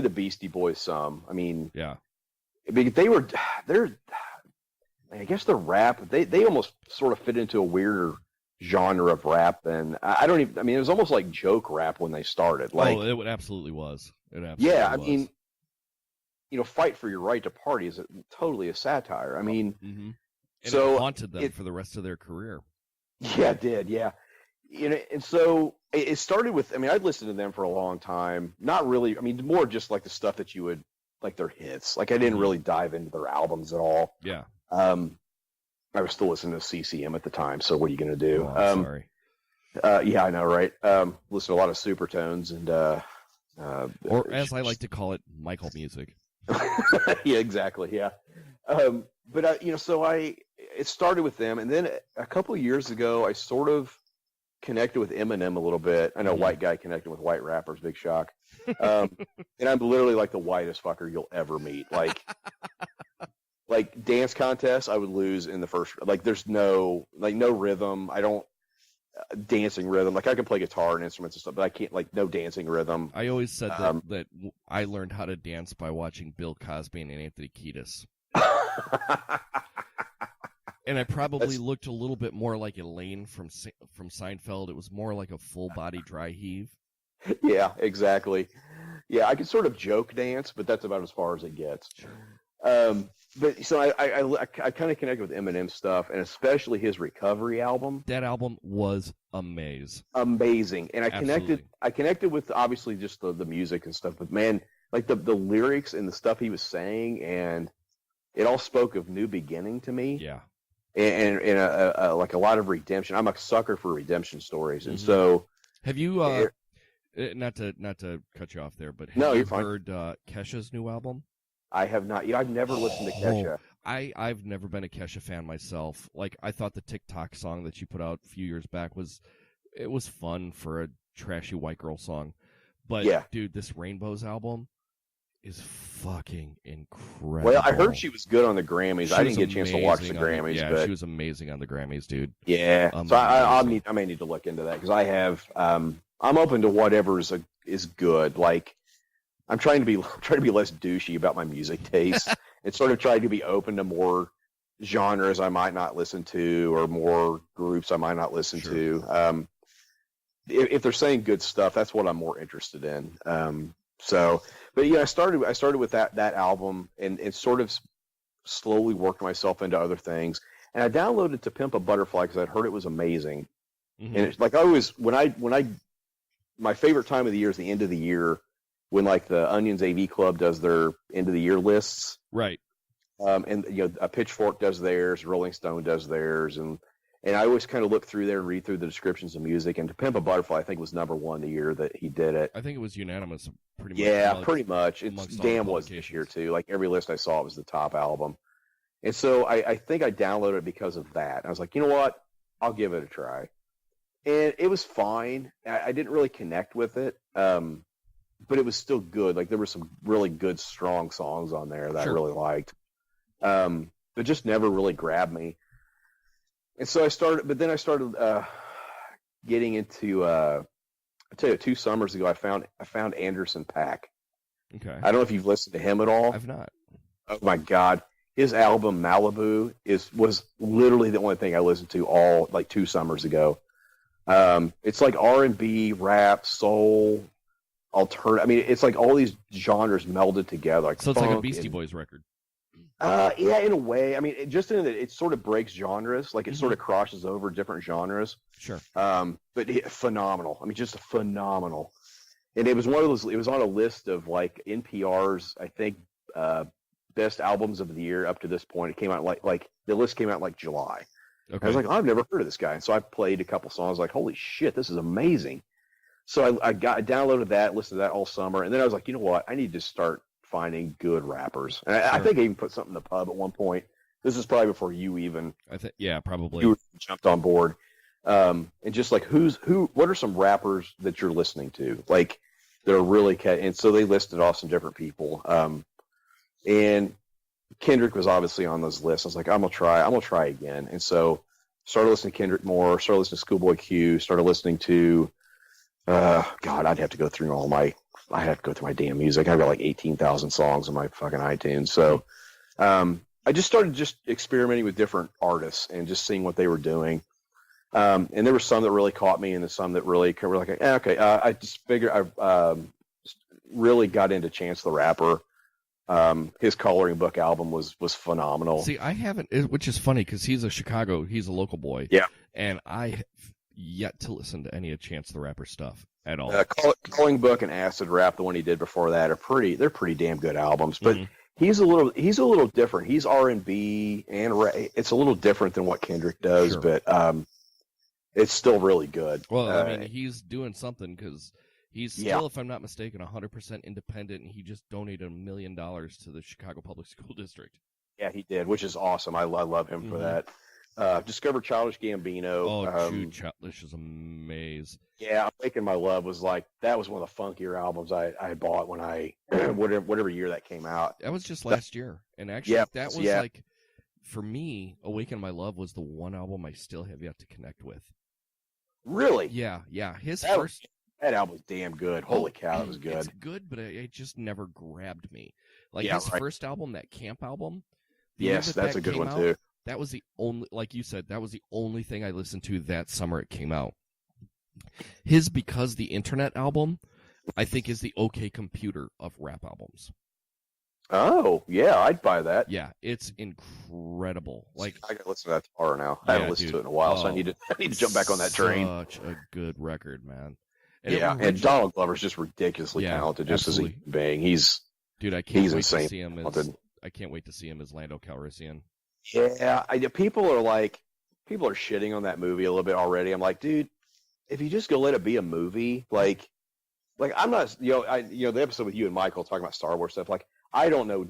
the Beastie Boys some. I mean, yeah. I guess the rap, they almost sort of fit into a weirder genre of rap than, it was almost like joke rap when they started. Like, it absolutely was. It absolutely yeah, I was. mean, Fight for Your Right to Party is totally a satire. I mean, mm-hmm. And so it haunted them for the rest of their career. Yeah, it did, yeah. And so it started with, I'd listened to them for a long time. Not really, more just like the stuff that you would, like their hits. Like, I didn't really dive into their albums at all. Yeah. I was still listening to CCM at the time, so what are you going to do? Oh, sorry. Yeah, I know, right? Listen to a lot of Supertones and... or as I like to call it, Michael music. Yeah, exactly, yeah. But it started with them, and then a couple of years ago, I sort of connected with Eminem a little bit. I know, white guy connecting with white rappers, big shock. And I'm literally like the whitest fucker you'll ever meet. Like dance contests, I would lose in the first. Like, there's no rhythm. I don't dancing rhythm. Like, I can play guitar and instruments and stuff, but I can't, like, no dancing rhythm. I always said that I learned how to dance by watching Bill Cosby and Anthony Kiedis. And I probably looked a little bit more like Elaine from Seinfeld. It was more like a full body dry heave. Yeah, exactly. Yeah, I can sort of joke dance, but that's about as far as it gets. Sure. But so I kind of connected with Eminem stuff, and especially his Recovery album. That album was amazing. And I connected with obviously just the music and stuff, but man, like the lyrics and the stuff he was saying, and it all spoke of new beginning to me. Yeah. And like a lot of redemption. I'm a sucker for redemption stories, and so have you not to cut you off there, but have you heard Kesha's new album? I have not. I've never listened to Kesha. I've never been a Kesha fan myself. Like, I thought the TikTok song that you put out a few years back was fun for a trashy white girl song, but dude, this Rainbows album is fucking incredible. Well, I heard she was good on the Grammys. I didn't get a chance to watch the Grammys. But she was amazing on the Grammys, dude. Yeah, amazing. So I may need to look into that, because I have. I'm open to whatever is good. Like, I'm trying to be less douchey about my music taste, and sort of trying to be open to more genres I might not listen to, or more groups I might not listen to. If they're saying good stuff, that's what I'm more interested in. But yeah, I started with that album, and sort of slowly worked myself into other things. And I downloaded To Pimp a Butterfly because I'd heard it was amazing. Mm-hmm. And it's like, I always, my favorite time of the year is the end of the year, when like the Onions AV Club does their end of the year lists. Right. And a Pitchfork does theirs, Rolling Stone does theirs, and I always kind of look through there and read through the descriptions of music. And To Pimp a Butterfly, I think, was number one the year that he did it. I think it was unanimous, pretty much. Yeah, pretty much. It's Damn was this year too. Like, every list I saw, it was the top album. And so I think I downloaded it because of that. I was like, you know what? I'll give it a try. And it was fine. I didn't really connect with it, but it was still good. Like, there were some really good, strong songs on there that I really liked. But just never really grabbed me. And so I started getting into, I tell you, 2 summers ago, I found Anderson .Paak. Okay. I don't know if you've listened to him at all. I've not. Oh my God. His album Malibu was literally the only thing I listened to all, like, 2 summers ago. It's like R&B, rap, soul, alternative. I mean, it's like all these genres melded together. Like So it's like a funk Beastie and- Boys record. Yeah, in a way. I mean, just in that it sort of breaks genres. Like it sort of crosses over different genres. Sure. But phenomenal. I mean, just phenomenal. And it was one of those. It was on a list of like NPR's, I think, best albums of the year up to this point. It came out like the list came out like July. Okay. I was like, I've never heard of this guy. And so I played a couple songs. Like, holy shit, this is amazing. So I downloaded that, listened to that all summer, and then I was like, you know what? I need to start finding good rappers. And I think I even put something in the pub at one point. This is probably before you even Probably. you jumped on board. And just like what are some rappers that you're listening to? Like they're really and so they listed off some different people. And Kendrick was obviously on those lists. I was like, I'm gonna try again. And so started listening to Kendrick more, started listening to Schoolboy Q, started listening to God, I'd have to go through my damn music. I've got like 18,000 songs on my fucking iTunes. So I just started experimenting with different artists and just seeing what they were doing. And there were some that really caught me, and there's some that really were like, okay. I just figured I really got into Chance the Rapper. His Coloring Book album was phenomenal. See, I haven't, which is funny because he's a local boy. Yeah. And I have yet to listen to any of Chance the Rapper stuff at all. Coloring Book and Acid Rap, the one he did before that, they're pretty damn good albums. But he's a little different. He's R&B and it's a little different than what Kendrick does, Sure. But it's still really good. Well, I mean, he's doing something because he's still, if I'm not mistaken, 100% independent, and he just donated $1 million to the Chicago Public School District. Yeah, he did, which is awesome. I love him for that. Discovered Childish Gambino. Oh, dude, Childish is amazing. Yeah, Awaken My Love was that was one of the funkier albums I bought when whatever year that came out. That was just last year. And actually, that was like, for me, Awaken My Love was the one album I still have yet to connect with. Really? Yeah. That album was damn good. Holy cow, that was good. It's good, but it just never grabbed me. Like his first album, that Camp album. Yes, that's a good one too. That was the only, like you said, that was the only thing I listened to that summer it came out. His Because the Internet album, I think, is the OK Computer of rap albums. Oh, yeah, I'd buy that. Yeah, it's incredible. Like, I gotta listen to that tomorrow now. I haven't listened to it in a while, so I need to jump back on that train. Such a good record, man. And Donald Glover's just ridiculously talented, just as a human being. Dude, I can't wait insane. to see him I can't wait to see him as Lando Calrissian. Yeah, people are shitting on that movie a little bit already. I'm like, dude, if you just go let it be a movie, like I'm not, the episode with you and Michael talking about Star Wars stuff, like I don't know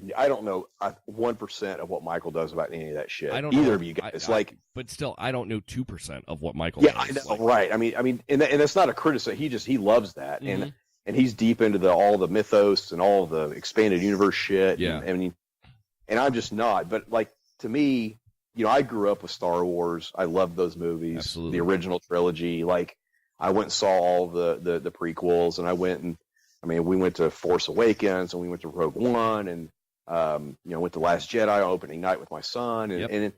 1% of what Michael does about any of that shit. I don't know. Either of you guys, but still, I don't know 2% of what Michael does. Yeah, I know, right? I mean, and that's not a criticism. He loves that, and he's deep into all the mythos and all the expanded universe shit. Yeah, and I'm just not. But like to me, I grew up with Star Wars. I loved those movies, Absolutely. The original trilogy. Like I went and saw all the prequels, and we went to Force Awakens, and we went to Rogue One, and went to Last Jedi on opening night with my son, and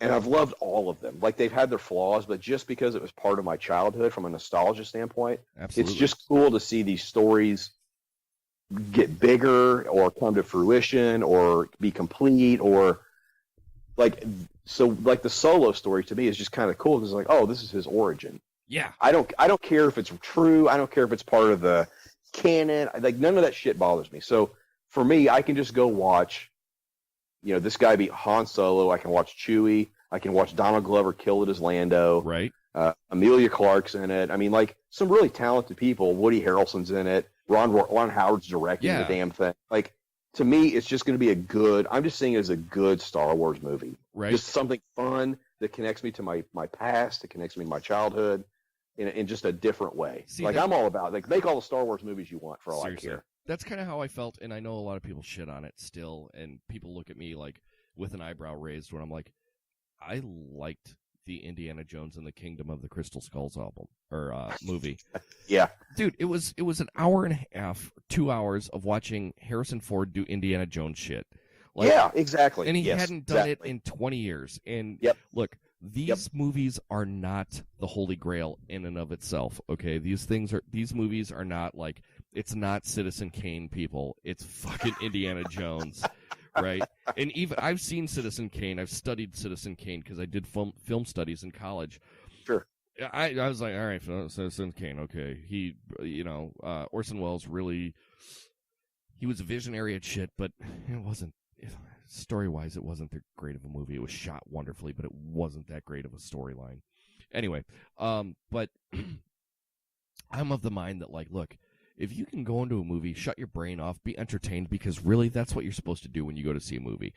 I've loved all of them. Like they've had their flaws, but just because it was part of my childhood from a nostalgia standpoint, Absolutely. It's just cool to see these stories get bigger or come to fruition or be complete or like the Solo story to me is just kind of cool because like, oh, this is his origin. Yeah. I don't care if it's true. I don't care if it's part of the canon. Like none of that shit bothers me. So for me, I can just go watch, this guy be Han Solo. I can watch Chewie. I can watch Donald Glover kill it as Lando. Right. Emilia Clarke's in it. I mean, like some really talented people. Woody Harrelson's in it. Ron Howard's directing the damn thing. Like to me, it's just going to be I'm just seeing it as a good Star Wars movie. Right. Just something fun that connects me to my past. That connects me to my childhood. In just a different way. I'm all about make all the Star Wars movies you want for all Seriously. I care. That's kind of how I felt, and I know a lot of people shit on it still, and people look at me like with an eyebrow raised when I'm like, I liked the Indiana Jones and the Kingdom of the Crystal Skulls album or movie. Yeah, dude, it was an hour and a half, 2 hours of watching Harrison Ford do Indiana Jones shit. Yeah, exactly. And he hadn't done it in 20 years. And look, These movies are not the holy grail in and of itself, okay? These movies are not like, it's not Citizen Kane, people. It's fucking Indiana Jones, right? And even, I've seen Citizen Kane. I've studied Citizen Kane because I did film studies in college. Sure. I was like, all right, Citizen Kane, okay. He, Orson Welles really, he was a visionary at shit, but it wasn't, story-wise, it wasn't that great of a movie. It was shot wonderfully, but it wasn't that great of a storyline. Anyway, but I'm of the mind that, like, look, if you can go into a movie, shut your brain off, be entertained, because really that's what you're supposed to do when you go to see a movie.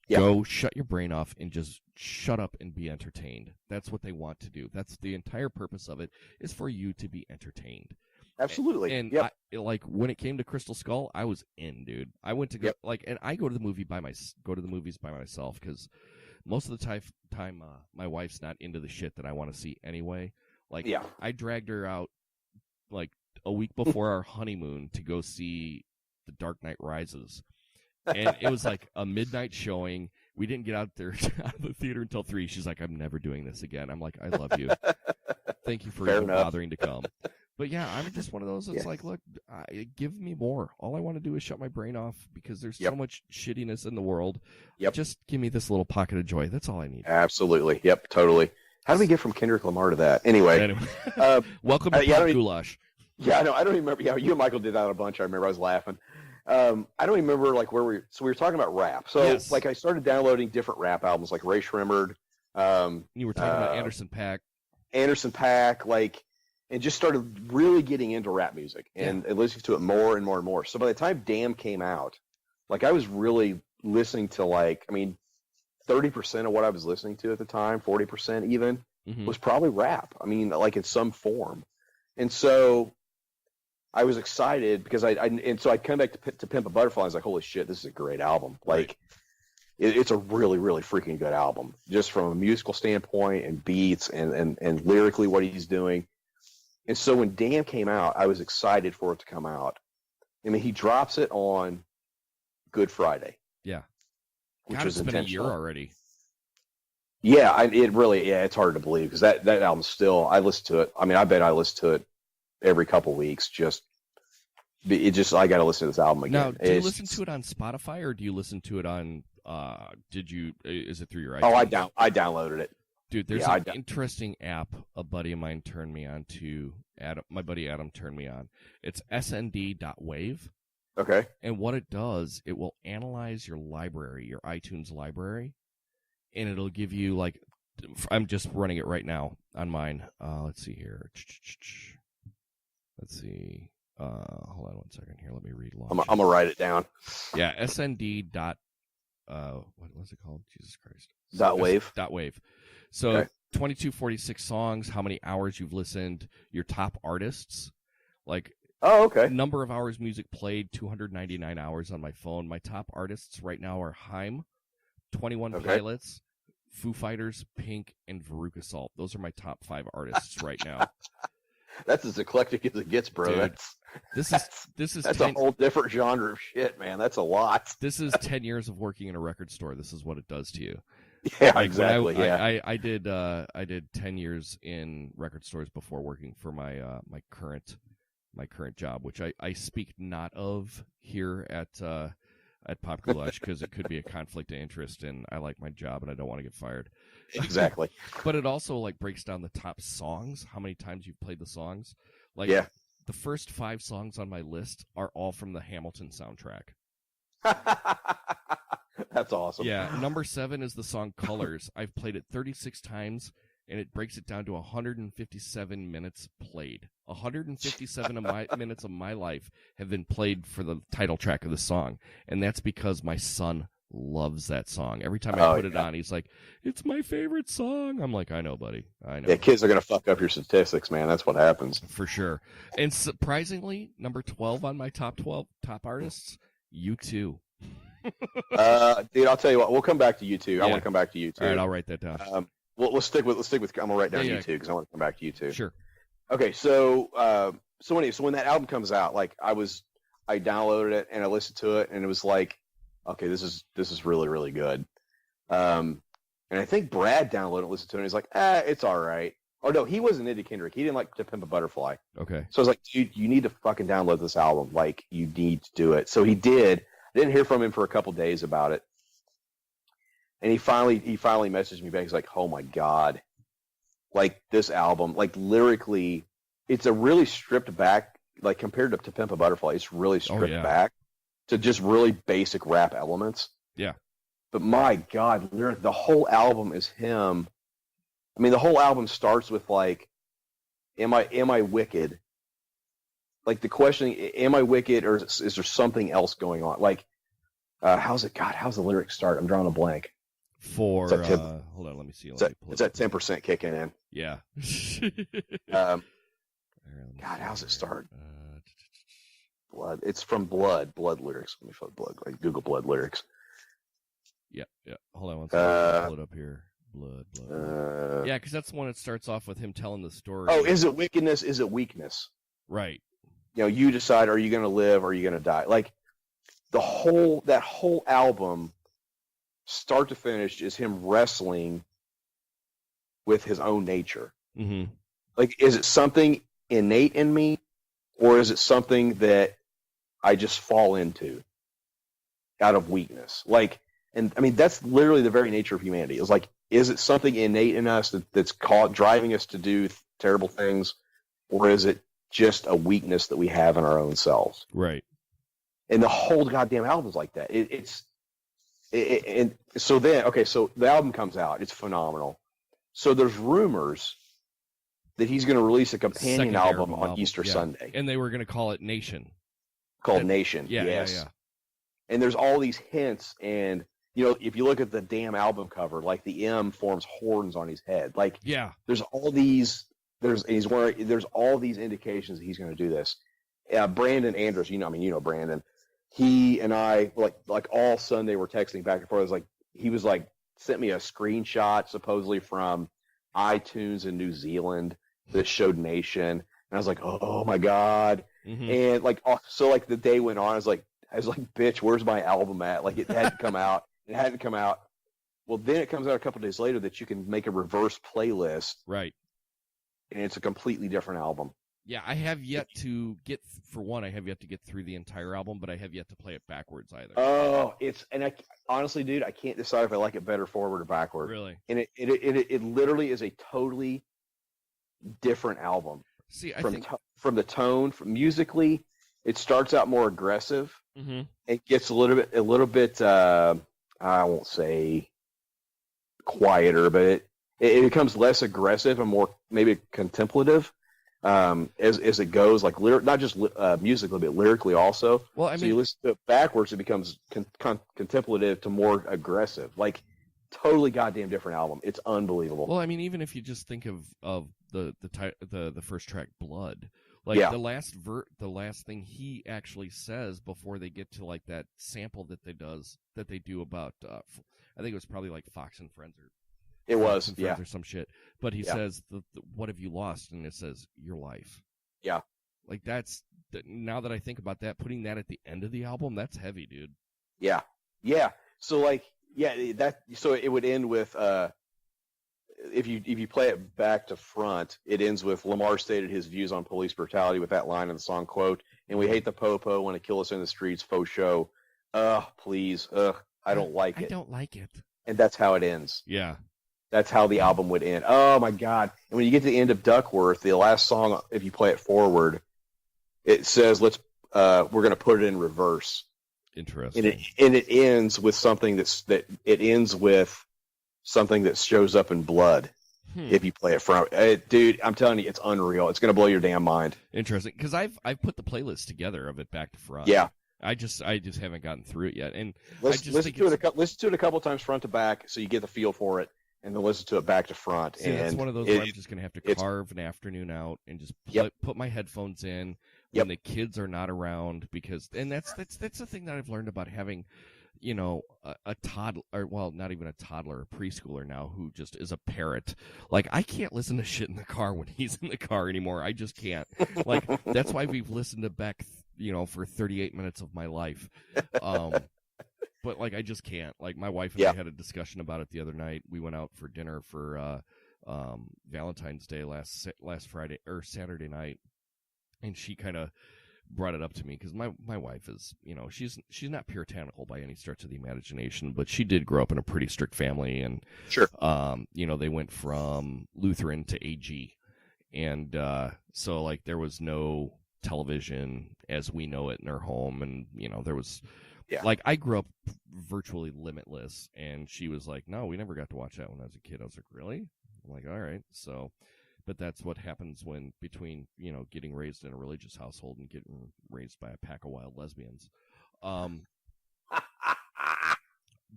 Yeah. Go, shut your brain off, and just shut up and be entertained. That's what they want to do. That's the entire purpose of it, is for you to be entertained. Absolutely. And yep. When it came to Crystal Skull, I was in, dude. I went to go and I go to the movies by myself because most of the time my wife's not into the shit that I want to see anyway. I dragged her out like a week before our honeymoon to go see The Dark Knight Rises, and it was like a midnight showing. We didn't get out of the theater until 3. She's like, "I'm never doing this again." I'm like, "I love you. Thank you for even bothering to come." But yeah, I'm just one of those that's like, look, give me more. All I want to do is shut my brain off because there's so much shittiness in the world. Just give me this little pocket of joy. That's all I need. Absolutely. Yep, totally. How do we get from Kendrick Lamar to that? Anyway. Welcome to Pop Goulash. Yeah, I know. I don't even remember. Yeah, you and Michael did that a bunch. I remember I was laughing. I don't even remember like where we were talking about rap. So like I started downloading different rap albums like Ray Shrimmered. You were talking about Anderson .Paak. And just started really getting into rap music and listening to it more and more and more. So by the time Damn came out, like I was really listening to 30% of what I was listening to at the time, 40% even, was probably rap. I mean, like in some form. And so I was excited because so I come back to Pimp a Butterfly. I was like, holy shit, this is a great album. Like it's a really, really freaking good album, just from a musical standpoint and beats and lyrically what he's doing. And so when Damn came out, I was excited for it to come out. I mean, he drops it on Good Friday. Yeah. Which was it's been a year already. Yeah, it's hard to believe because that album still, I listen to it. I mean, I bet I listen to it every couple weeks. I got to listen to this album again. Now, do you listen to it on Spotify or do you listen to it on, is it through your iTunes? Oh, I downloaded it. Dude, there's an interesting app a buddy of mine turned me on to. My buddy Adam turned me on. It's snd.wave. Okay. And what it does, it will analyze your library, your iTunes library, and it'll give you like, I'm just running it right now on mine. Let's see here. Let's see. Hold on 1 second here. Let me read along. I'm gonna write it down. Yeah, snd. What was it called? Jesus Christ. .wave. .wave. So okay. 2246 songs, how many hours you've listened, your top artists, like number of hours music played, 299 hours on my phone. My top artists right now are Haim, 21 Pilots, Foo Fighters, Pink, and Veruca Salt. Those are my top 5 artists right now. That's as eclectic as it gets, bro. Dude, this is a whole different genre of shit, man. That's a lot. This is 10 years of working in a record store. This is what it does to you. Yeah, like exactly. I did 10 years in record stores before working for my current job, which I speak not of here at Pop Goulash because it could be a conflict of interest, and I like my job and I don't want to get fired. Exactly. But it also like breaks down the top songs, how many times you've played the songs. Like the first 5 songs on my list are all from the Hamilton soundtrack. That's awesome. Yeah, number 7 is the song Colors. I've played it 36 times, and it breaks it down to 157 minutes played. 157 minutes of my life have been played for the title track of the song, and that's because my son loves that song. Every time I put it on, he's like, it's my favorite song. I'm like, I know, buddy. I know. Yeah, kids are going to fuck up your statistics, man. That's what happens. For sure. And surprisingly, number 12 on my top artists, U2. Dude, I'll tell you what. We'll come back to U2. Yeah. I want to come back to U2. All right, I'll write that down. We'll stick with. I'm gonna write down U2 because I want to come back to U2. Sure. Okay, so when that album comes out, like I downloaded it and I listened to it and it was like, okay, this is really really good. And I think Brad downloaded and listened to it, and he's like, it's all right. Oh, no, he wasn't into Kendrick. He didn't like To Pimp a Butterfly. Okay. So I was like, dude, you need to fucking download this album. Like, you need to do it. So he did. I didn't hear from him for a couple days about it. And he finally messaged me back. He's like, oh, my God. Like, this album, like, lyrically, it's a really stripped back, like, compared to Pimp a Butterfly, it's really stripped back to just really basic rap elements. Yeah. But my God, the whole album is him. I mean, the whole album starts with, like, am I wicked? Like, the question, am I wicked, or is there something else going on? Like, how's the lyrics start? I'm drawing a blank. Hold on, let me see. It's that 10% kicking in. Yeah. God, how's it start? Blood. It's from Blood. Blood lyrics. Let me find Blood. Like Google Blood lyrics. Yeah. Hold on one second. I'll pull it up here. Blood. Yeah, because that's the one that starts off with him telling the story. Oh, is it wickedness? Is it weakness? Right. You know, you decide, are you going to live or are you going to die? Like, that whole album, start to finish, is him wrestling with his own nature. Mm-hmm. Like, is it something innate in me, or is it something that I just fall into out of weakness? Like, and I mean, that's literally the very nature of humanity. It's like, is it something innate in us that's driving us to do terrible things, or is it just a weakness that we have in our own selves? Right. And the whole goddamn album's like that. And so the album comes out. It's phenomenal. So there's rumors that he's going to release a companion album on Easter Sunday. And they were going to call it Nation. Nation. Yeah, yes. Yeah. And there's all these hints, and you know, if you look at the damn album cover, like the M forms horns on his head. Like, yeah, there's all these all these indications that he's going to do this. Brandon Andrews, you know Brandon. He and I, like all Sunday, we're texting back and forth. He was like sent me a screenshot supposedly from iTunes in New Zealand that showed Nation, and I was like, oh my God. Mm-hmm. And so the day went on, I was like, bitch, where's my album at? Like, it hadn't come out. It hadn't come out. Well, then it comes out a couple days later that you can make a reverse playlist. Right. And it's a completely different album. Yeah, I have yet to get through the entire album, but I have yet to play it backwards either. Oh, honestly, dude, I can't decide if I like it better forward or backward. Really? And it literally is a totally different album. See, from the tone, from musically, it starts out more aggressive. Mm-hmm. It gets a little bit. I won't say quieter, but it becomes less aggressive and more maybe contemplative as it goes. Like not just musically, but lyrically also. Well, you listen to it backwards, it becomes contemplative to more aggressive. Like, totally goddamn different album. It's unbelievable. Well, I mean, even if you just think of the first track, Blood. The last thing he actually says before they get to like that sample that they do about I think it was probably like Fox and Friends or some shit. But he says, "What have you lost?" And it says, "Your life." Yeah. Like, now that I think about that, putting that at the end of the album, that's heavy, dude. Yeah. Yeah. So so it would end with if you play it back to front, it ends with Lamar stated his views on police brutality with that line in the song, quote, "And we hate the popo, want to kill us in the streets, faux show. Please. I don't like it. I don't like it." And that's how it ends. Yeah. That's how the album would end. Oh my God. And when you get to the end of Duckworth, the last song, if you play it forward, it says, we're going to put it in reverse. Interesting. And it ends with something that shows up in Blood. If you play it from, dude, I'm telling you, it's unreal. It's going to blow your damn mind. Interesting. Cause I've put the playlist together of it back to front. Yeah. I just haven't gotten through it yet. And listen to it a couple times front to back so you get the feel for it, and then listen to it back to front. See, that's one of those where I'm just going to have to carve an afternoon out and just put my headphones in when the kids are not around, and that's the thing that I've learned about having, you know, a toddler, or well, not even a toddler, a preschooler now who just is a parrot. Like, I can't listen to shit in the car when he's in the car anymore. I just can't. Like, that's why we've listened to Beck, you know, for 38 minutes of my life. but like I just can't. Like my wife and I had a discussion about it the other night. We went out for dinner for Valentine's Day last Friday or Saturday night, and she kind of brought it up to me because my wife is, she's not puritanical by any stretch of the imagination, but she did grow up in a pretty strict family, and sure, they went from Lutheran to AG, and so like there was no television as we know it in her home, and there was like I grew up virtually limitless, and she was like, no, we never got to watch that when I was a kid. I was like, really? I'm like, all right. So but that's what happens when between getting raised in a religious household and getting raised by a pack of wild lesbians.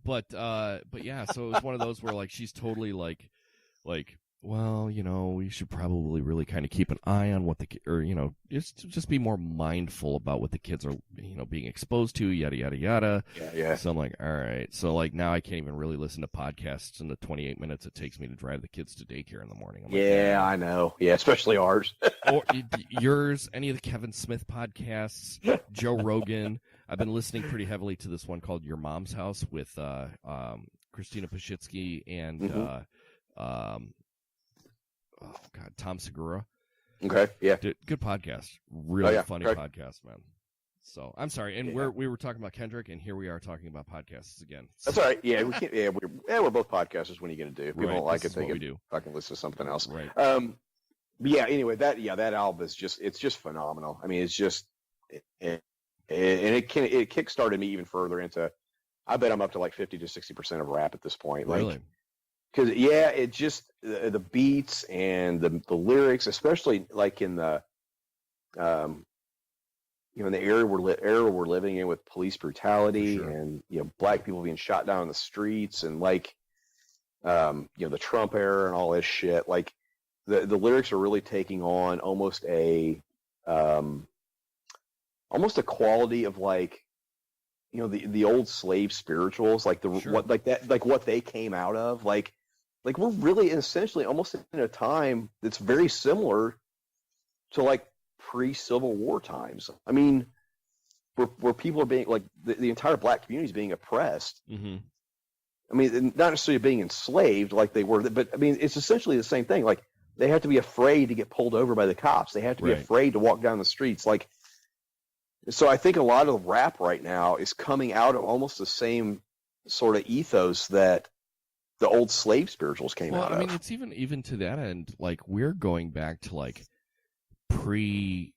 But yeah, so it was one of those where like she's totally like well, we should probably really kind of keep an eye on what just be more mindful about what the kids are, being exposed to, yada, yada, yada. Yeah. So I'm like, all right. So like now I can't even really listen to podcasts in the 28 minutes it takes me to drive the kids to daycare in the morning. I'm like, I know. Yeah, especially ours. Or yours, any of the Kevin Smith podcasts, Joe Rogan. I've been listening pretty heavily to this one called Your Mom's House with Christina Pashitsky and Tom Segura. Okay, yeah. Good podcast. Really funny podcast, man. So I'm sorry, and we were talking about Kendrick, and here we are talking about podcasts again. That's all right. Yeah, we can't. Yeah, we're both podcasters. What are you going to do? If people don't like it, they can fucking listen to something else. Right. But yeah. Anyway, that album is just phenomenal. I mean, it's just, and it kickstarted me even further into. I bet I'm up to like 50 to 60% of rap at this point. Like, really? Because it just the beats and the lyrics, especially like in the in the era we're living in with police brutality and black people being shot down in the streets and like the Trump era and all this shit. Like the lyrics are really taking on almost a quality of like the old slave spirituals, like what they came out of, like we're really essentially almost in a time that's very similar to like pre-Civil War times. I mean, where people are being like the entire black community is being oppressed. Mm-hmm. I mean, not necessarily being enslaved like they were, but I mean, it's essentially the same thing. Like they have to be afraid to get pulled over by the cops. They have to be afraid to walk down the streets. Like, so I think a lot of rap right now is coming out of almost the same sort of ethos that the old slave spirituals came out of. I mean, it's even to that end, like we're going back to like pre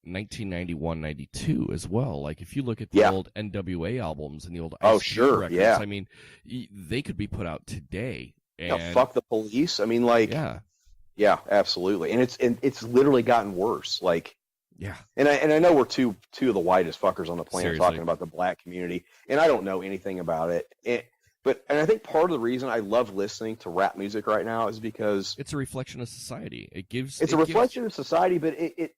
1991, 92 as well. Like if you look at the old NWA albums and the old Ice records, I mean, they could be put out today. And fuck the police. I mean, like, yeah, absolutely. And it's literally gotten worse. Like, yeah. And I know we're two of the whitest fuckers on the planet talking about the black community, and I don't know anything about it. But I think part of the reason I love listening to rap music right now is because it's a reflection of society. It's a reflection of society, but it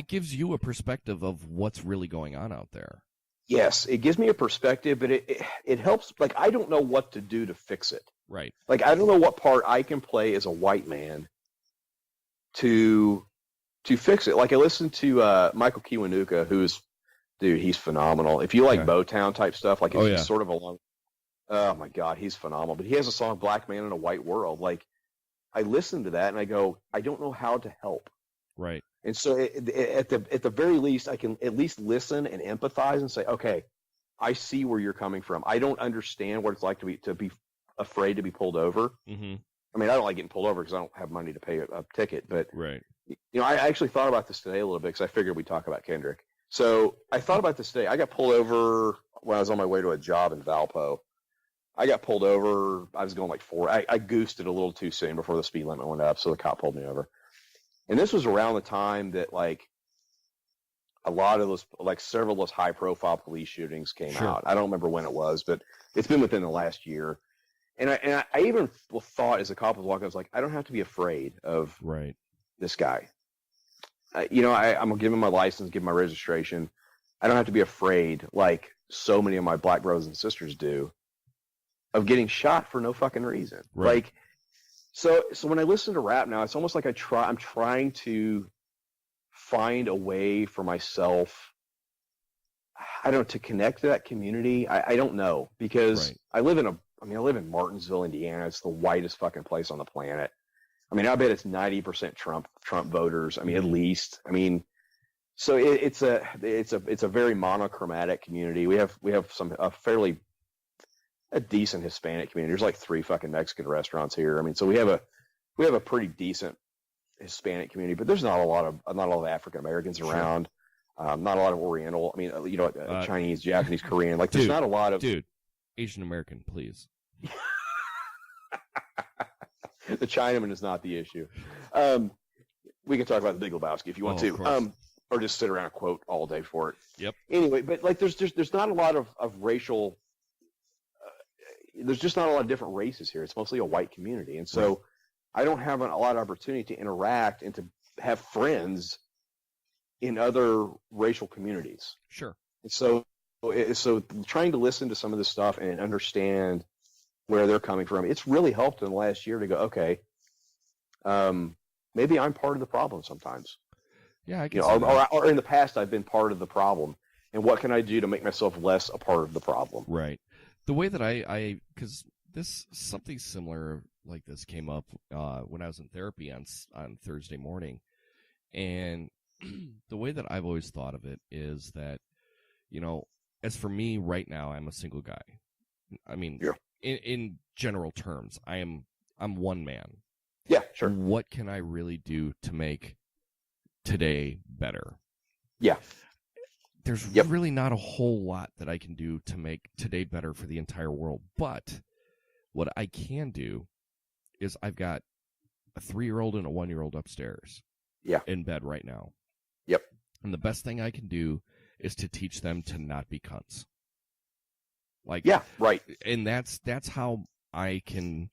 gives you a perspective of what's really going on out there. Yes, it gives me a perspective, but it helps. Like I don't know what to do to fix it. Right. Like I don't know what part I can play as a white man to fix it. Like I listened to Michael Kiwanuka, he's phenomenal. If you like Motown type stuff, like it's sort of along. Oh my God, he's phenomenal. But he has a song, Black Man in a White World. Like, I listen to that and I go, I don't know how to help. Right. And so at the very least, I can at least listen and empathize and say, okay, I see where you're coming from. I don't understand what it's like to be afraid to be pulled over. Mm-hmm. I mean, I don't like getting pulled over because I don't have money to pay a ticket. But, right. I actually thought about this today a little bit because I figured we'd talk about Kendrick. So I thought about this today. I got pulled over when I was on my way to a job in Valpo. I got pulled over. I was going like 4. I goosed it a little too soon before the speed limit went up, so the cop pulled me over. And this was around the time that like a lot of those, like several of those high-profile police shootings came out. I don't remember when it was, but it's been within the last year. And I even thought as the cop was walking, I was like, I don't have to be afraid of this guy. I'm gonna give him my license, give him my registration. I don't have to be afraid like so many of my black brothers and sisters do of getting shot for no fucking reason. Right. Like, so when I listen to rap now, it's almost like I'm trying to find a way for myself I don't, to connect to that community, I don't know, because Right. I live in Martinsville, Indiana. It's the whitest fucking place on the planet. I mean, I bet it's 90% Trump voters. I mean, at least. I mean, so it's a very monochromatic community. We have a decent Hispanic community. There's like 3 fucking Mexican restaurants here. I mean, so we have a pretty decent Hispanic community, but there's not a lot of African Americans around. Not a lot of Oriental. I mean, Chinese, Japanese, Korean. Like, there's not a lot of Asian American, please. The Chinaman is not the issue. We can talk about the Big Lebowski if you want to, or just sit around and quote all day for it. Yep. Anyway, but like, there's not a lot of racial. There's just not a lot of different races here. It's mostly a white community, and so I don't have a lot of opportunity to interact and to have friends in other racial communities. Sure. And so trying to listen to some of this stuff and understand where they're coming from, it's really helped in the last year to go, okay, maybe I'm part of the problem sometimes. Yeah, I guess. Or in the past I've been part of the problem, and what can I do to make myself less a part of the problem? Right. The way that I because something similar like this came up when I was in therapy on Thursday morning, and the way that I've always thought of it is that, as for me right now, I'm a single guy. I mean, in general terms, I'm one man. Yeah, sure. What can I really do to make today better? Yeah. There's really not a whole lot that I can do to make today better for the entire world. But what I can do is I've got a 3-year-old and a 1-year-old upstairs in bed right now. Yep. And the best thing I can do is to teach them to not be cunts. Like, yeah, right. And that's how I can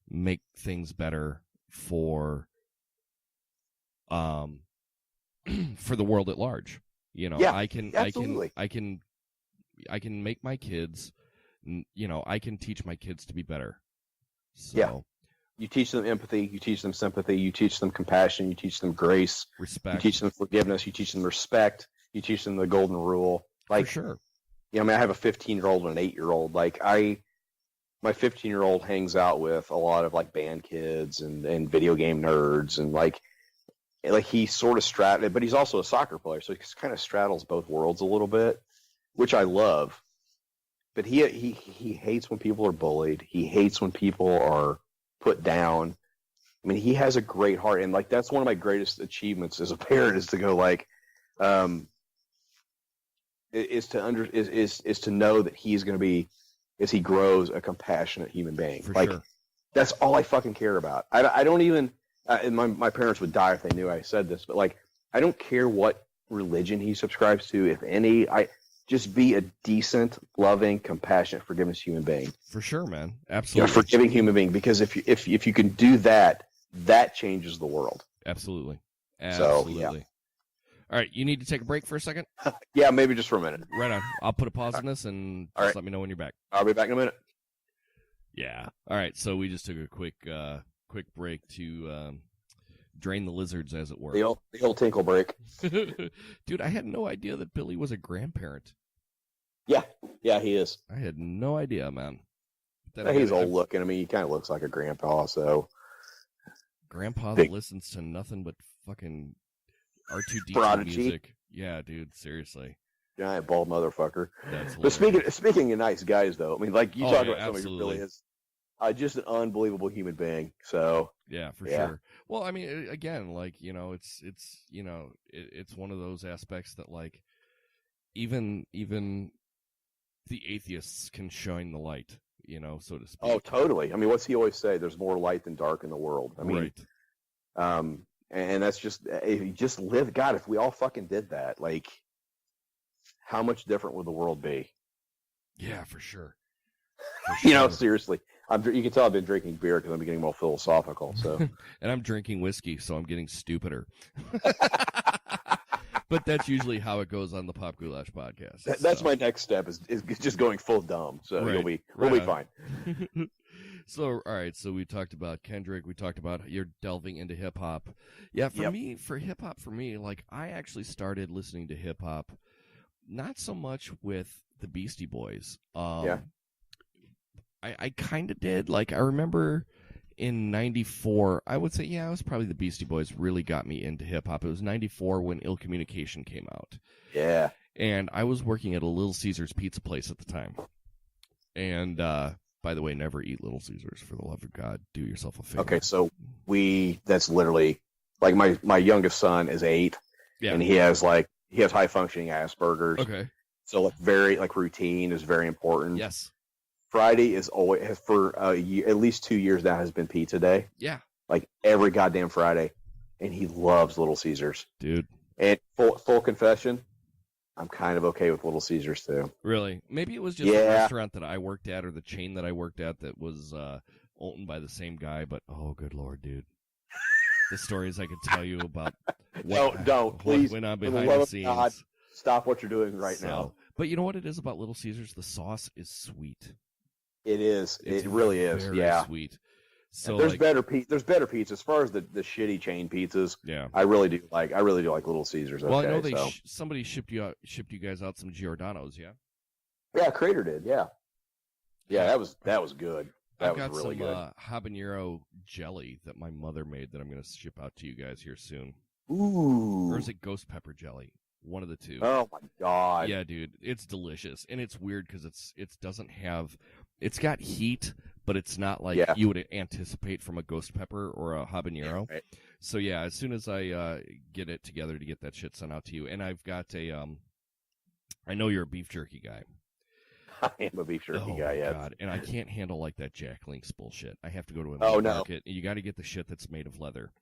make things better for the world at large. Absolutely. I can make my kids, I can teach my kids to be better. So, yeah. You teach them empathy, you teach them sympathy, you teach them compassion, you teach them grace, respect. You teach them forgiveness, you teach them respect, you teach them the golden rule. Like, for sure. I mean, I have a 15-year-old and an 8-year-old. Like, my 15-year-old hangs out with a lot of like band kids and video game nerds, and like he sort of straddles, but he's also a soccer player, so he kind of straddles both worlds a little bit, which I love. But he hates when people are bullied. He hates when people are put down. I mean, he has a great heart, and like that's one of my greatest achievements as a parent is to go like, is to know that he's going to be, as he grows, a compassionate human being. For like, sure. That's all I fucking care about. I don't even. And my parents would die if they knew I said this, but like, I don't care what religion he subscribes to, if any. I just be a decent, loving, compassionate, forgiving human being. For sure, man. Absolutely. Forgiving human being, because if you can do that, that changes the world. Absolutely. So, yeah. All right, you need to take a break for a second? Yeah, maybe just for a minute. Right on. I'll put a pause on this and just let me know when you're back. I'll be back in a minute. Yeah. All right, so we just took a quick break to drain the lizards, as it were. The old tinkle break. Dude, I had no idea that Billy was a grandparent. Yeah, he is. I had no idea, man. He's old looking. I mean, he kind of looks like a grandpa, so. Grandpa that listens to nothing but fucking R2D2 music. Yeah, dude, seriously. Giant bald motherfucker. That's but hilarious. speaking of nice guys, though, I mean, like you talk about absolutely. somebody who really is just an unbelievable human being. So yeah, for sure. Well, I mean, again, like, it's one of those aspects that like even the atheists can shine the light, so to speak. Oh, totally. I mean, what's he always say? There's more light than dark in the world. I mean, right. And that's just, if you just live, God, if we all fucking did that, like, how much different would the world be? Yeah, for sure. Seriously. You can tell I've been drinking beer because I'm getting more philosophical. So, and I'm drinking whiskey, so I'm getting stupider. But that's usually how it goes on the Pop Goulash podcast. That's my next step is just going full dumb. So we'll be fine. So, all right. So we talked about Kendrick. We talked about you're delving into hip hop. Yeah, for hip hop, like I actually started listening to hip hop not so much with the Beastie Boys. Yeah. I kind of did. Like, I remember in 94, I would say, yeah, it was probably the Beastie Boys really got me into hip-hop. It was 94 when Ill Communication came out. Yeah. And I was working at a Little Caesars pizza place at the time. And, by the way, never eat Little Caesars, for the love of God. Do yourself a favor. Okay, so that's literally, like, my youngest son is 8, and he has high-functioning Asperger's. Okay. So, like, very, like, routine is very important. Yes. Friday is always, for a year, at least 2 years now, has been pizza day. Yeah. Like, every goddamn Friday. And he loves Little Caesars. Dude. And full confession, I'm kind of okay with Little Caesars, too. Really? Maybe it was just the restaurant that I worked at or the chain that I worked at that was owned by the same guy, but, oh, good Lord, dude. The stories I could tell you about what please, went on behind the scenes. God, stop what you're doing right now. But you know what it is about Little Caesars? The sauce is sweet. It is. It really is. Very yeah. sweet. So there's better pizza as far as the shitty chain pizzas. Yeah. I really do like Little Caesars. Well, okay, I know somebody shipped you guys out some Giordano's. Yeah. Yeah, Crater did. Yeah. Yeah, that was good. That was really good. I've got some habanero jelly that my mother made that I'm going to ship out to you guys here soon. Ooh. Or is it ghost pepper jelly? One of the two. Oh my God. Yeah, dude, it's delicious, and it's weird because it's got heat, but it's not like you would anticipate from a ghost pepper or a habanero. Yeah, right. So yeah, as soon as I get it together to get that shit sent out to you, and I've got I know you're a beef jerky guy. I am a beef jerky guy. Yeah. God, and I can't handle like that Jack Link's bullshit. I have to go to a meat market. You got to get the shit that's made of leather.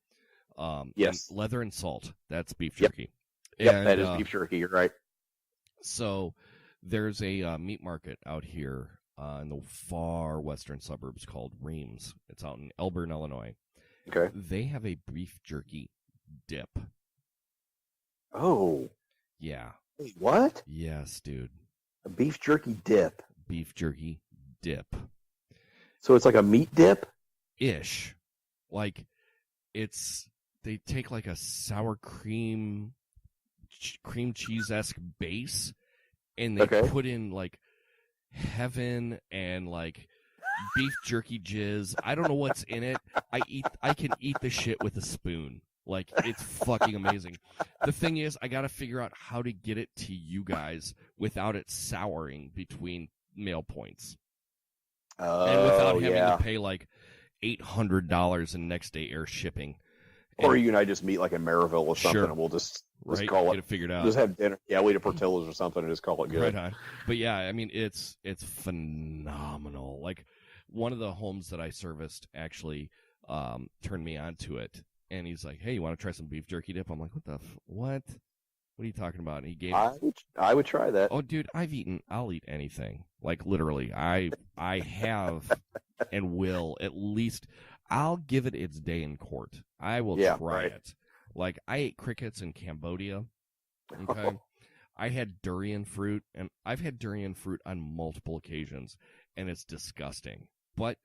Yes, and leather and salt. That's beef jerky. Yep, that is beef jerky. You're right. So there's a meat market out here in the far western suburbs called Reams. It's out in Elburn, Illinois. Okay. They have a beef jerky dip. Oh. Yeah. Wait, what? Yes, dude. A beef jerky dip. Beef jerky dip. So it's like a meat dip? Ish. Like, they take like a sour cream cheese-esque base, and they put in like heaven and like beef jerky jizz. I don't know what's in it. I can eat the shit with a spoon. Like, it's fucking amazing. The thing is, I gotta figure out how to get it to you guys without it souring between mail points. And without having to pay like $800 in next day air shipping. Or you and I just meet like in Maryville or something, and we'll just call get it figured out. Just have dinner. Yeah, we eat a Portillo's or something and just call it good. Right on. But yeah, I mean, it's phenomenal. Like, one of the homes that I serviced actually turned me on to it, and he's like, "Hey, you want to try some beef jerky dip?" I'm like, "What? What are you talking about?" And he gave. I would try that. Oh, dude, I'll eat anything. Like, literally, I have and will at least. I'll give it its day in court. I will try it. Like, I ate crickets in Cambodia. Okay. I had durian fruit, and I've had durian fruit on multiple occasions, and it's disgusting. But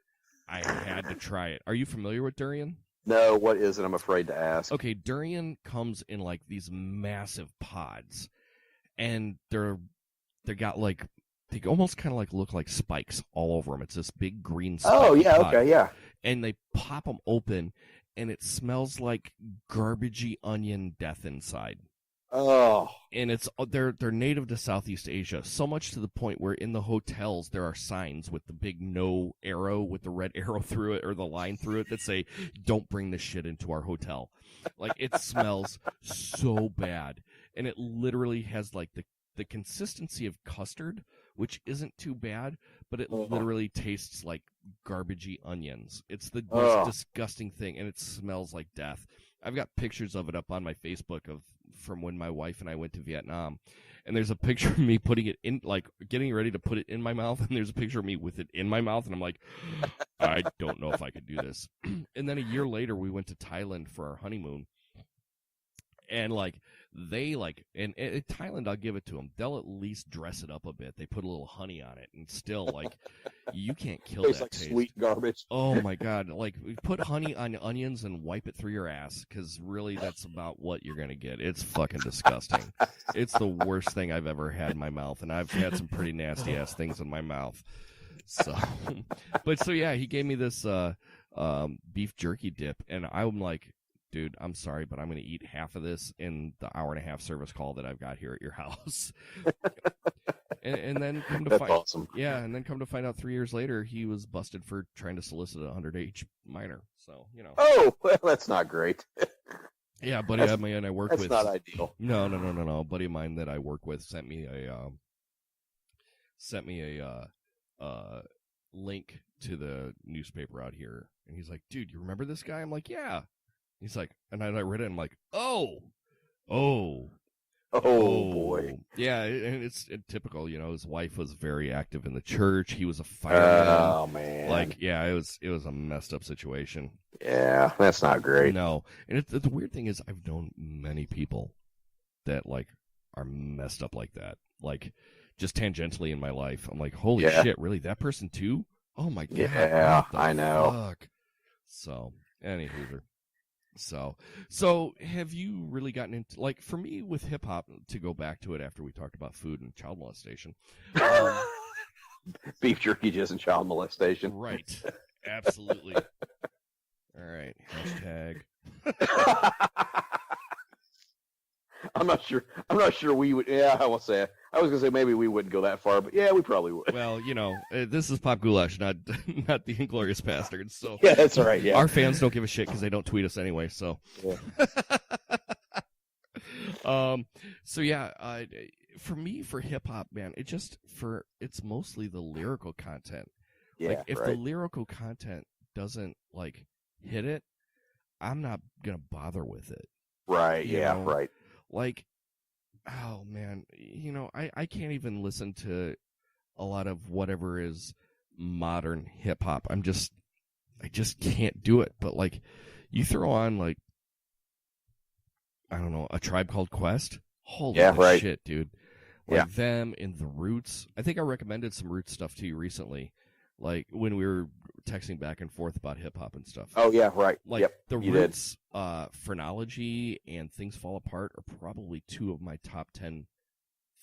I had to try it. Are you familiar with durian? No, what is it? I'm afraid to ask. Okay, durian comes in like these massive pods, and they got like, they almost kind of like look like spikes all over them. It's this big green spike. Oh, yeah, pod. okay, yeah. And they pop them open, and it smells like garbagey onion death inside. Oh. And they're native to Southeast Asia, so much to the point where in the hotels there are signs with the big no arrow with the red arrow through it or the line through it that say, "Don't bring this shit into our hotel." Like, it smells so bad. And it literally has like the consistency of custard, which isn't too bad, but it literally tastes like garbagey onions. It's the most disgusting thing, and it smells like death. I've got pictures of it up on my Facebook from when my wife and I went to Vietnam, and there's a picture of me putting it in, like, getting ready to put it in my mouth, and there's a picture of me with it in my mouth, and I'm like, I don't know if I could do this. And then a year later, we went to Thailand for our honeymoon, And like they like, and in Thailand, I'll give it to them. They'll at least dress it up a bit. They put a little honey on it, and still like you can't kill Tastes that like taste. sweet garbage. Oh my god! Like put honey on onions and wipe it through your ass, because really that's about what you're gonna get. It's fucking disgusting. It's the worst thing I've ever had in my mouth, and I've had some pretty nasty ass things in my mouth. So, so yeah, he gave me this beef jerky dip, and I'm like, dude, I'm sorry, but I'm going to eat half of this in the hour and a half service call that I've got here at your house. and then come to find, awesome. Yeah, and then come to find out 3 years later, he was busted for trying to solicit a underage minor. So, you know. Oh, well, that's not great. Yeah, a buddy of mine I work with. That's not ideal. No. A buddy of mine that I work with sent me a link to the newspaper out here, and he's like, dude, you remember this guy? I'm like, yeah. He's like, and I read it, and I'm like, oh boy. Yeah, and it's typical, you know, his wife was very active in the church. He was a fireman. Oh, man. Like, yeah, it was a messed up situation. Yeah, that's not great. No, and the weird thing is I've known many people that, like, are messed up like that. Like, just tangentially in my life. I'm like, holy shit, really? That person too? Oh, my God. Yeah, I know. Fuck? So, anywho. So have you really gotten into, like, for me with hip hop, to go back to it after we talked about food and child molestation? Beef jerky just and child molestation. Right. Absolutely. All right. Hashtag. I'm not sure we would. Yeah, I won't say it. I was gonna say maybe we wouldn't go that far, but yeah, we probably would. Well, you know, this is Pop Goulash, not the Inglorious Pasterds. So yeah, that's all right. Yeah, our fans don't give a shit because they don't tweet us anyway. So, yeah. So yeah, for me, for hip hop, man, it's mostly the lyrical content. Yeah, like if the lyrical content doesn't like hit it, I'm not gonna bother with it. Right. You yeah. know? Right. Like, oh man, you know, I can't even listen to a lot of whatever is modern hip hop. I just can't do it. But like, you throw on like, I don't know, A Tribe Called Quest. Holy shit, dude! Like them and the Roots. I think I recommended some Roots stuff to you recently, like when we were texting back and forth about hip hop and stuff. Oh yeah, right. Like the Roots, Phrenology, and Things Fall Apart are probably two of my top 10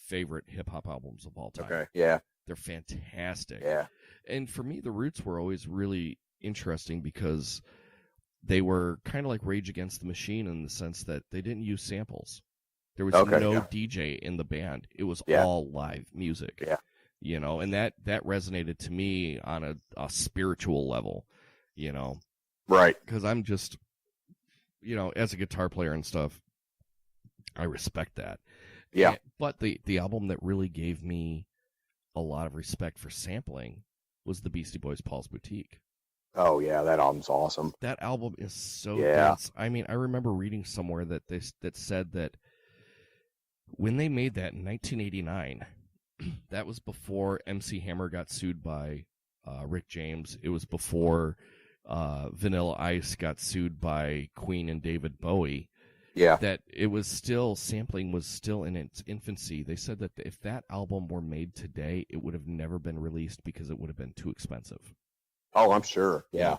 favorite hip hop albums of all time. Okay, yeah, they're fantastic. Yeah, and for me, the Roots were always really interesting because they were kind of like Rage Against the Machine in the sense that they didn't use samples. There was no DJ in the band. It was all live music. Yeah. You know, and that resonated to me on a spiritual level, you know. Right. Because I'm just, you know, as a guitar player and stuff, I respect that. Yeah. But the album that really gave me a lot of respect for sampling was the Beastie Boys' Paul's Boutique. Oh, yeah, that album's awesome. That album is so dense. I mean, I remember reading somewhere that said that when they made that in 1989, that was before MC Hammer got sued by Rick James. It was before Vanilla Ice got sued by Queen and David Bowie. Yeah. That it was still, sampling was still in its infancy. They said that if that album were made today, it would have never been released because it would have been too expensive. Oh, I'm sure. Yeah.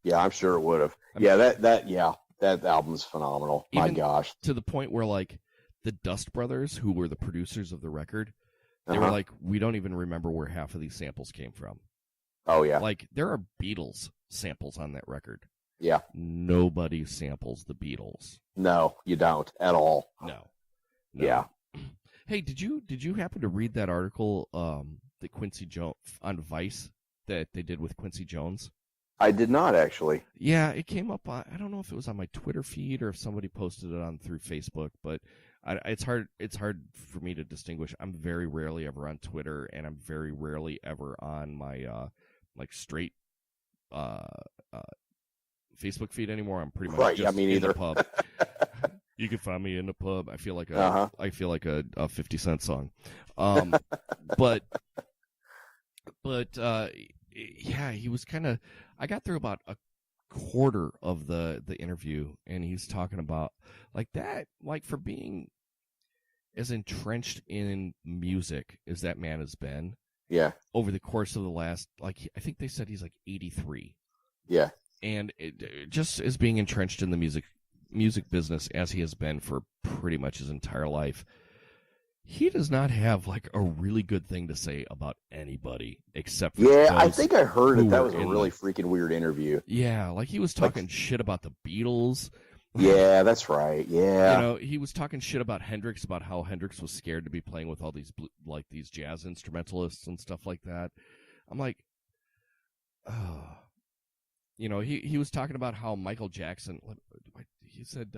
Yeah, I'm sure it would have. That album's phenomenal. My gosh. To the point where, like, the Dust Brothers, who were the producers of the record, they were like, we don't even remember where half of these samples came from. Oh, yeah. Like, there are Beatles samples on that record. Yeah. Nobody samples the Beatles. No, you don't at all. No. Yeah. Hey, did you happen to read that article that Quincy Jones on Vice that they did with Quincy Jones? I did not, actually. Yeah, it came up on, I don't know if it was on my Twitter feed or if somebody posted it on through Facebook, but it's hard for me to distinguish. I'm very rarely ever on Twitter, and I'm very rarely ever on my like straight Facebook feed anymore. I'm pretty much just in the pub. You can find me in the pub. I feel like a 50 Cent song. But yeah, he was kind of, I got through about a quarter of the interview, and he's talking about like that, like for being as entrenched in music as that man has been. Yeah. Over the course of the last, like, I think they said he's like 83. Yeah. And just as being entrenched in the music business as he has been for pretty much his entire life, he does not have like a really good thing to say about anybody except for I think I heard that was a really freaking weird interview. Yeah, like he was talking shit about the Beatles. Yeah, that's right. Yeah. You know, he was talking shit about Hendrix, about how Hendrix was scared to be playing with all these like these jazz instrumentalists and stuff like that. I'm like, oh. You know, he was talking about how Michael Jackson, he said,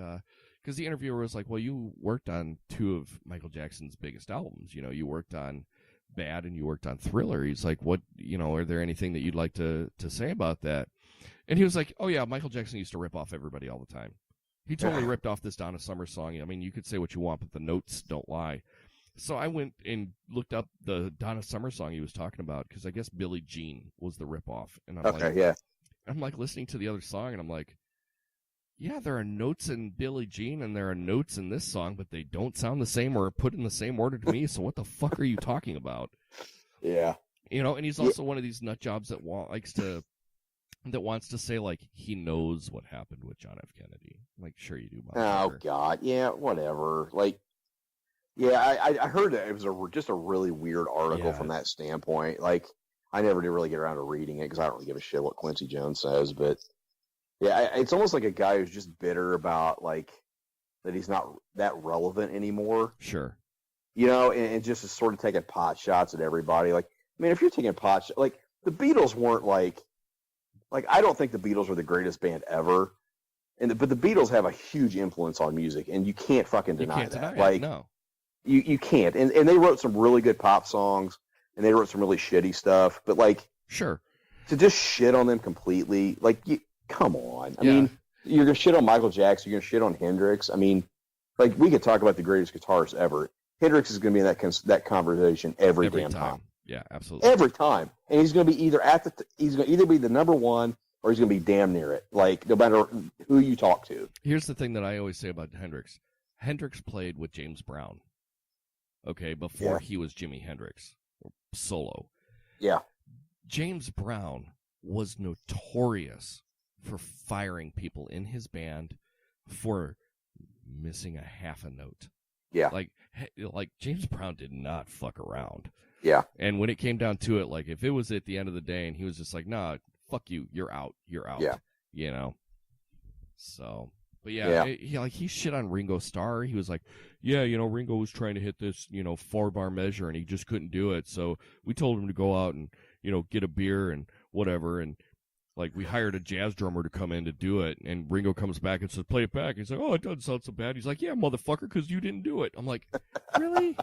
because the interviewer was like, well, you worked on 2 of Michael Jackson's biggest albums. You know, you worked on Bad and you worked on Thriller. He's like, what, you know, are there anything that you'd like to say about that? And he was like, oh yeah, Michael Jackson used to rip off everybody all the time. He totally ripped off this Donna Summer song. I mean, you could say what you want, but the notes don't lie. So I went and looked up the Donna Summer song he was talking about, because I guess Billie Jean was the ripoff. And I'm like listening to the other song, and I'm like, yeah, there are notes in Billie Jean, and there are notes in this song, but they don't sound the same or put in the same order to me, so what the fuck are you talking about? Yeah. You know, and he's also one of these nut jobs that wants to say, like, he knows what happened with John F. Kennedy. I'm like, sure you do, motherfucker. Oh, God. Yeah, whatever. Like, yeah, I heard that it was just a really weird article from that standpoint. Like, I never did really get around to reading it because I don't really give a shit what Quincy Jones says. But, yeah, it's almost like a guy who's just bitter about, like, that he's not that relevant anymore. Sure. You know, and just is sort of taking pot shots at everybody. Like, I mean, if you're taking pot shots, like, the Beatles weren't, like, I don't think the Beatles were the greatest band ever. But the Beatles have a huge influence on music, and you can't fucking deny that. Like, no. You can't. And they wrote some really good pop songs, and they wrote some really shitty stuff. But, like, sure, to just shit on them completely, like, come on. I mean, you're going to shit on Michael Jackson. You're going to shit on Hendrix. I mean, like, we could talk about the greatest guitarist ever. Hendrix is going to be in that conversation every damn time. Yeah, absolutely. Every time. And he's going to be either he's going to either be the number one or he's going to be damn near it. Like, no matter who you talk to. Here's the thing that I always say about Hendrix. Hendrix played with James Brown. Okay, before he was Jimi Hendrix solo. Yeah. James Brown was notorious for firing people in his band for missing a half a note. Yeah. Like James Brown did not fuck around. Yeah. And when it came down to it, like, if it was at the end of the day and he was just like, nah, fuck you, you're out. Yeah. You know? So, but he shit on Ringo Starr. He was like, yeah, you know, Ringo was trying to hit this, you know, 4-bar measure and he just couldn't do it. So we told him to go out and, you know, get a beer and whatever. And, like, we hired a jazz drummer to come in to do it. And Ringo comes back and says, play it back. He's like, oh, it doesn't sound so bad. He's like, yeah, motherfucker, because you didn't do it. I'm like, really?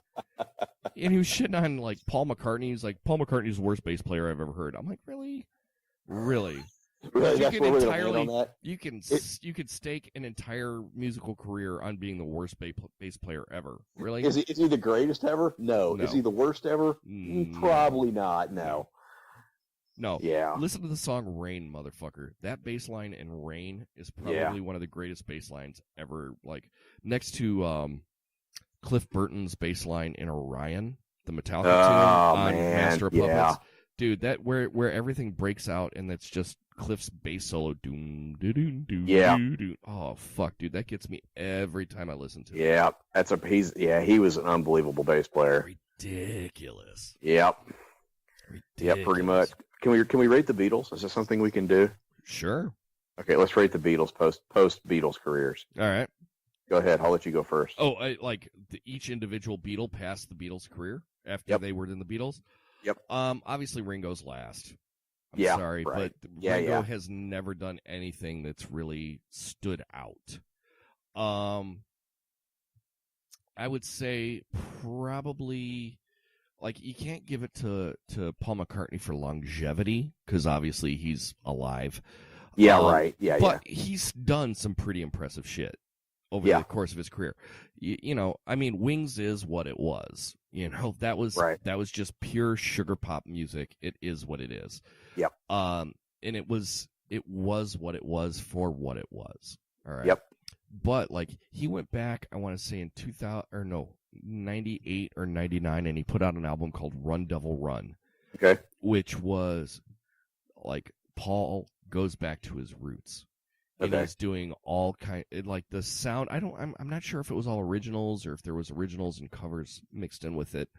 And he was shitting on, like, Paul McCartney. He's like, Paul McCartney's the worst bass player I've ever heard. I'm like, really? Really? Really? That's what we're going to on that? You could stake an entire musical career on being the worst bass player ever. Really? Is he the greatest ever? No. Is he the worst ever? Probably not. No. Yeah. Listen to the song Rain, motherfucker. That bass line in Rain is probably one of the greatest bass lines ever. Like, next to Cliff Burton's bass line in Orion, the Metallica tune on Master of Puppets. Dude, that where everything breaks out and that's just Cliff's bass solo. Doom, doom, doom, doom. Oh, fuck, dude. That gets me every time I listen to it. Yeah. He was an unbelievable bass player. Ridiculous. Yep. Yep, pretty much. Can we rate the Beatles? Is this something we can do? Sure. Okay, let's rate the Beatles post Beatles careers. All right. Go ahead. I'll let you go first. Oh, each individual Beatle past the Beatles' career after they were in the Beatles? Yep. Obviously Ringo's last. I'm sorry, right. but Ringo has never done anything that's really stood out. I would say probably, like, you can't give it to Paul McCartney for longevity because obviously he's alive. Yeah, right. Yeah, but he's done some pretty impressive shit over the course of his career. You know, I mean, Wings is what it was. You know, that was just pure sugar pop music. It is what it is. Yep. And it was it was what it was for what it was. All right. Yep. But like he went back, I want to say in 98 or 99, and he put out an album called Run Devil Run. Okay. Which was like Paul goes back to his roots. And he's doing all like the sound. I'm not sure if it was all originals or if there was originals and covers mixed in with it.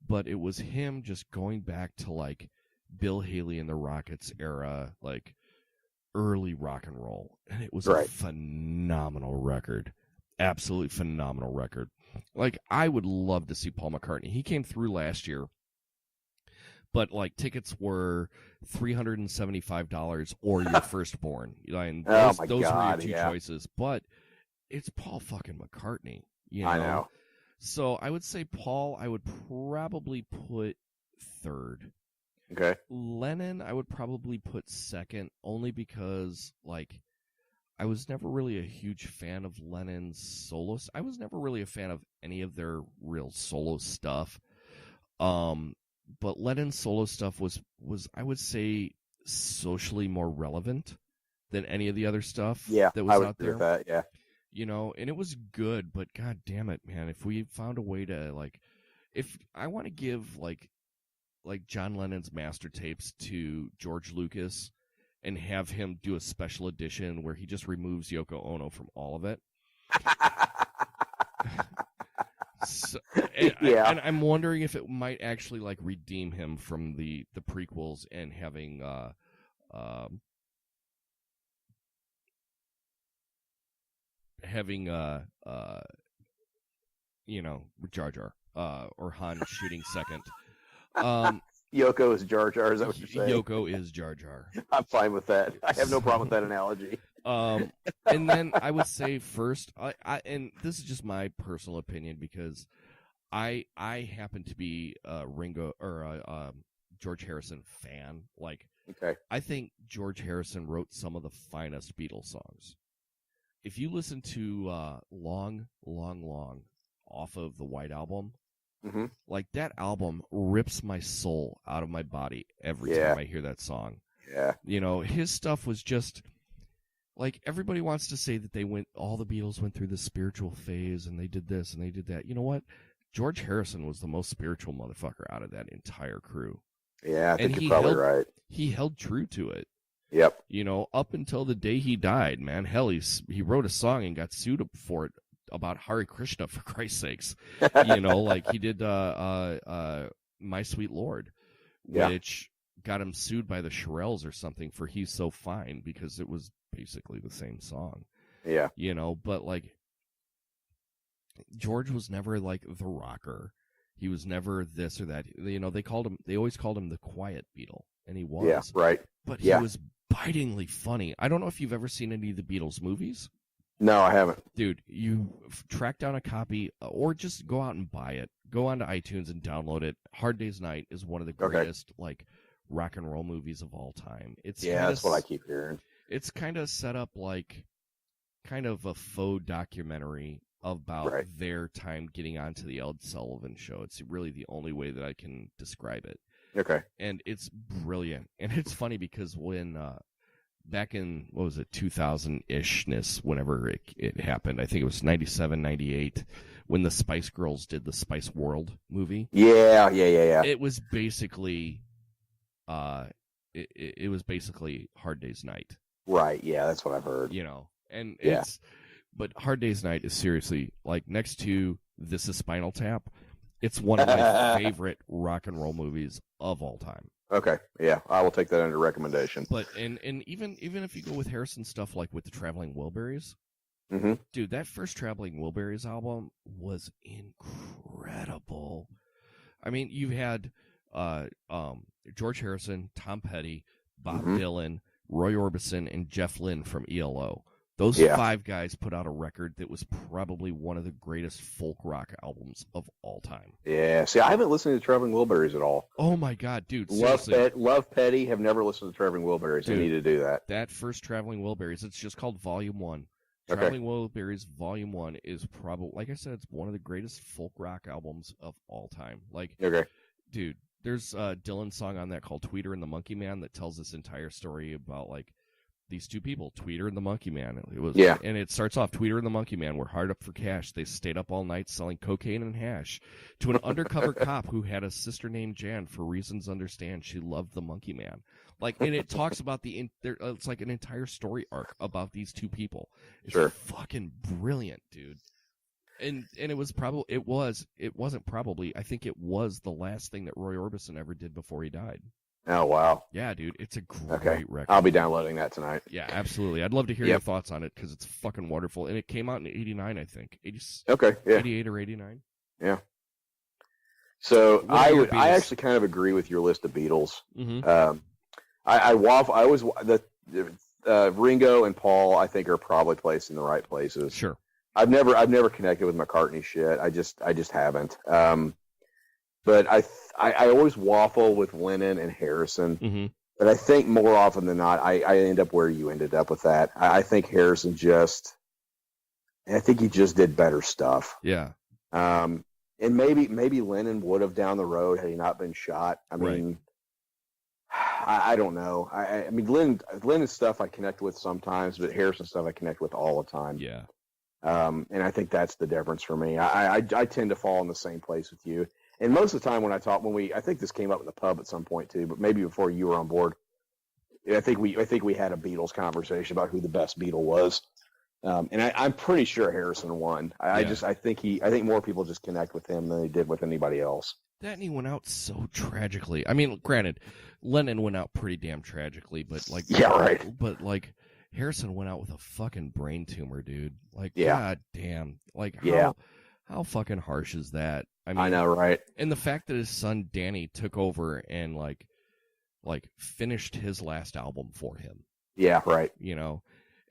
But it was him just going back to like Bill Haley and the Rockets era, like early rock and roll. And it was a phenomenal record. Absolutely phenomenal record. Like I would love to see Paul McCartney. He came through last year. But like tickets were $375 or your firstborn. And those were your two choices. But it's Paul fucking McCartney. You know? I know. So I would say Paul, I would probably put third. Okay. Lennon, I would probably put second, only because like I was never really a huge fan of Lennon's solos. I was never really a fan of any of their real solo stuff. But Lennon's solo stuff was I would say socially more relevant than any of the other stuff that was I would out agree there. With that, yeah. You know, and it was good, but god damn it, man, if we found a way to like, if I want to give like John Lennon's master tapes to George Lucas and have him do a special edition where he just removes Yoko Ono from all of it. So, and I'm wondering if it might actually like redeem him from the prequels and having Jar Jar or Han shooting second. Yoko is Jar Jar, is that what you're saying? Yoko is Jar Jar. I'm fine with that. I have no problem with that analogy. And then I would say first, and this is just my personal opinion because I happen to be a Ringo or a George Harrison fan. Like, I think George Harrison wrote some of the finest Beatles songs. If you listen to Long, Long, Long off of the White Album, like that album rips my soul out of my body every time I hear that song. Yeah. You know, his stuff was just like everybody wants to say that all the Beatles went through this spiritual phase and they did this and they did that. You know what? George Harrison was the most spiritual motherfucker out of that entire crew. Yeah, I think you're probably right. He held true to it. Yep. You know, up until the day he died, man. Hell, he wrote a song and got sued for it about Hare Krishna, for Christ's sakes. You know, like he did My Sweet Lord, which got him sued by the Shirelles or something for He's So Fine, because it was basically the same song. Yeah. You know, but like George was never like the rocker. He was never this or that. You know, they always called him the quiet Beatle, and he was. Yeah, right. But he was bitingly funny. I don't know if you've ever seen any of the Beatles movies. No, I haven't. Dude, you track down a copy or just go out and buy it. Go onto iTunes and download it. Hard Day's Night is one of the greatest like rock and roll movies of all time. That's what I keep hearing. It's kind of set up like kind of a faux documentary about their time getting onto the Ed Sullivan Show. It's really the only way that I can describe it. Okay. And it's brilliant. And it's funny because when back in, 2000-ishness, whenever it happened, I think it was 97, 98, when the Spice Girls did the Spice World movie. Yeah. It was basically it was basically Hard Day's Night. Right, yeah, that's what I've heard. You know, and but Hard Day's Night is seriously, like, next to This Is Spinal Tap, it's one of my favorite rock and roll movies of all time. Okay, yeah, I will take that under recommendation. But and even if you go with Harrison stuff like with the Traveling Wilburys, dude, that first Traveling Wilburys album was incredible. I mean, you had George Harrison, Tom Petty, Bob Dylan, Roy Orbison, and Jeff Lynne from ELO. Those five guys put out a record that was probably one of the greatest folk rock albums of all time. Yeah, see, I haven't listened to Traveling Wilburys at all. Oh my god, dude! Love Petty. Have never listened to Traveling Wilburys. I need to do that. That first Traveling Wilburys, it's just called Volume 1. Traveling Wilburys Volume 1 is probably, like I said, it's one of the greatest folk rock albums of all time. Like, dude, Dylan's song on that called Tweeter and the Monkey Man that tells this entire story about like these two people, Tweeter and the Monkey Man. It was, Yeah. and it starts off, Tweeter and the Monkey Man were hard up for cash. They stayed up all night selling cocaine and hash to an undercover cop who had a sister named Jan. For reasons understand, she loved the Monkey Man. Like, and it talks about it's like an entire story arc about these two people. It's Sure. fucking brilliant, dude. And it was I think it was the last thing that Roy Orbison ever did before he died. Oh, wow. Yeah, dude, it's a great Okay. record. I'll be downloading that tonight. Yeah, absolutely. I'd love to hear your thoughts on it because it's fucking wonderful. And it came out in 89, I think. Okay, yeah. 88 or 89. Yeah. So What are I actually kind of agree with your list of Beatles. Mm-hmm. I always Ringo and Paul I think are probably placed in the right places. Sure. I've never connected with McCartney shit. I just haven't. But I always waffle with Lennon and Harrison. Mm-hmm. But I think more often than not, I end up where you ended up with that. I think Harrison I think he just did better stuff. Yeah. And maybe Lennon would have down the road had he not been shot. I mean, I don't know. I mean, Lennon's stuff I connect with sometimes, but Harrison's stuff I connect with all the time. Yeah. And I think that's the difference for me. I tend to fall in the same place with you. And most of the time when I think this came up in the pub at some point too, but maybe before you were on board, I think we had a Beatles conversation about who the best Beatle was. And I'm pretty sure Harrison won. I think more people just connect with him than they did with anybody else. That and he went out so tragically. I mean, granted, Lennon went out pretty damn tragically, but like, yeah, right. But like, Harrison went out with a fucking brain tumor, dude. Like, god damn. Like, how fucking harsh is that? I mean, I know, right? And the fact that his son Danny took over and like finished his last album for him. Yeah, right. You know.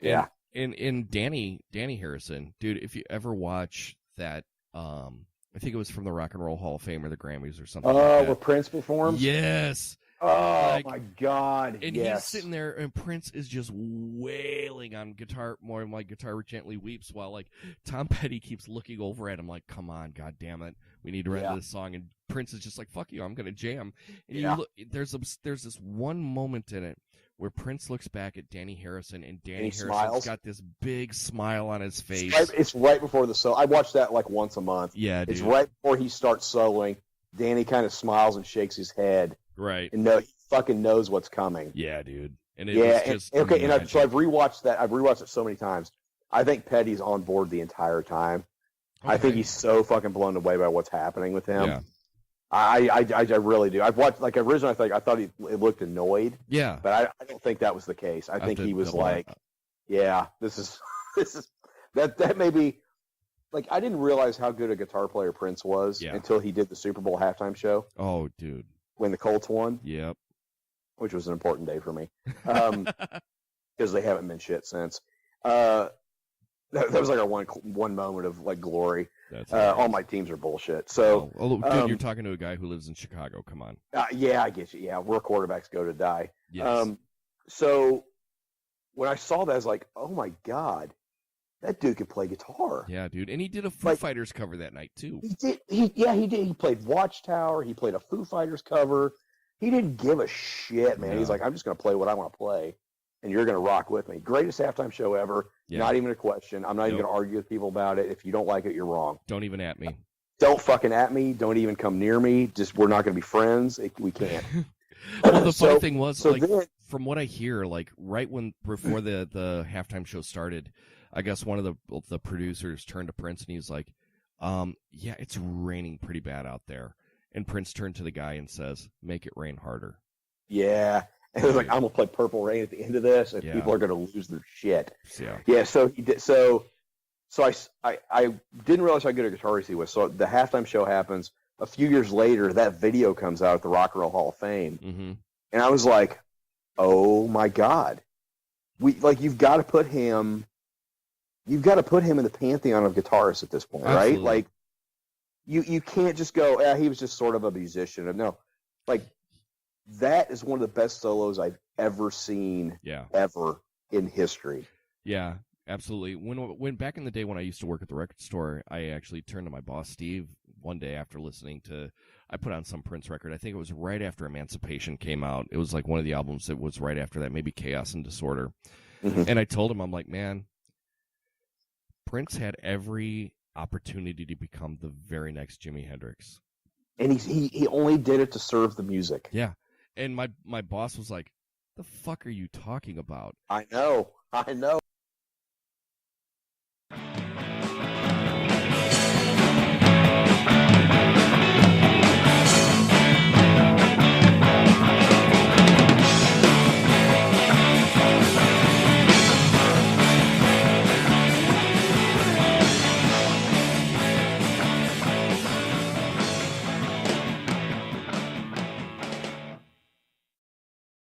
Yeah. And Danny Harrison, dude, if you ever watch that, I think it was from the Rock and Roll Hall of Fame or the Grammys or something. like that. Where Prince performed? Yes. Oh my God! And yes. he's sitting there, and Prince is just wailing on guitar, more like Guitar Gently Weeps, while like Tom Petty keeps looking over at him like, "Come on, God damn it, we need to run this song." And Prince is just like, "Fuck you, I'm gonna jam." And you look, there's this one moment in it where Prince looks back at Danny Harrison, and Danny Harrison's got this big smile on his face. It's right before the solo. I watch that like once a month. Yeah, dude. It's right before he starts soloing. Danny kind of smiles and shakes his head. Right. And he fucking knows what's coming. Yeah, dude. And it was just so I've rewatched that. I've rewatched it so many times. I think Petty's on board the entire time. Okay. I think he's so fucking blown away by what's happening with him. Yeah. I really do. I've watched, like, originally I thought it looked annoyed. Yeah. But I don't think that was the case. I think he was like, this is that may be, like, I didn't realize how good a guitar player Prince was until he did the Super Bowl halftime show. Oh, dude. When the Colts won. Yep. Which was an important day for me. Because they haven't been shit since. That was like our one moment of, like, glory. All my teams are bullshit. So, dude, you're talking to a guy who lives in Chicago. Come on. Yeah, I get you. Yeah, where quarterbacks go to die. Yes. So when I saw that, I was like, oh my God, that dude could play guitar. Yeah, dude. And he did a Foo Fighters cover that night, too. He did. He did. He played Watchtower. He played a Foo Fighters cover. He didn't give a shit, man. He's like, I'm just going to play what I want to play, and you're going to rock with me. Greatest halftime show ever. Yeah. Not even a question. I'm not even going to argue with people about it. If you don't like it, you're wrong. Don't even at me. Don't fucking at me. Don't even come near me. Just, we're not going to be friends. We can't. Well, the funny thing was, from what I hear, like, right before the halftime show started, I guess one of the producers turned to Prince and he's like, yeah, it's raining pretty bad out there. And Prince turned to the guy and says, make it rain harder. Yeah. And he was like, I'm going to play Purple Rain at the end of this, and people are going to lose their shit. Yeah, so he did. So I didn't realize how good a guitarist he was. So the halftime show happens. A few years later, that video comes out at the Rock and Roll Hall of Fame. Mm-hmm. And I was like, oh, my God. You've got to put him in the pantheon of guitarists at this point, Absolutely. Right? Like, you can't just go, he was just sort of a musician. No, like, that is one of the best solos I've ever seen, ever in history. Yeah, absolutely. When back in the day when I used to work at the record store, I actually turned to my boss Steve one day after listening to I put on some Prince record. I think it was right after Emancipation came out. It was like one of the albums that was right after that, maybe Chaos and Disorder. Mm-hmm. And I told him, I'm like, man, Prince had every opportunity to become the very next Jimi Hendrix. And he only did it to serve the music. Yeah. And my boss was like, the fuck are you talking about? I know.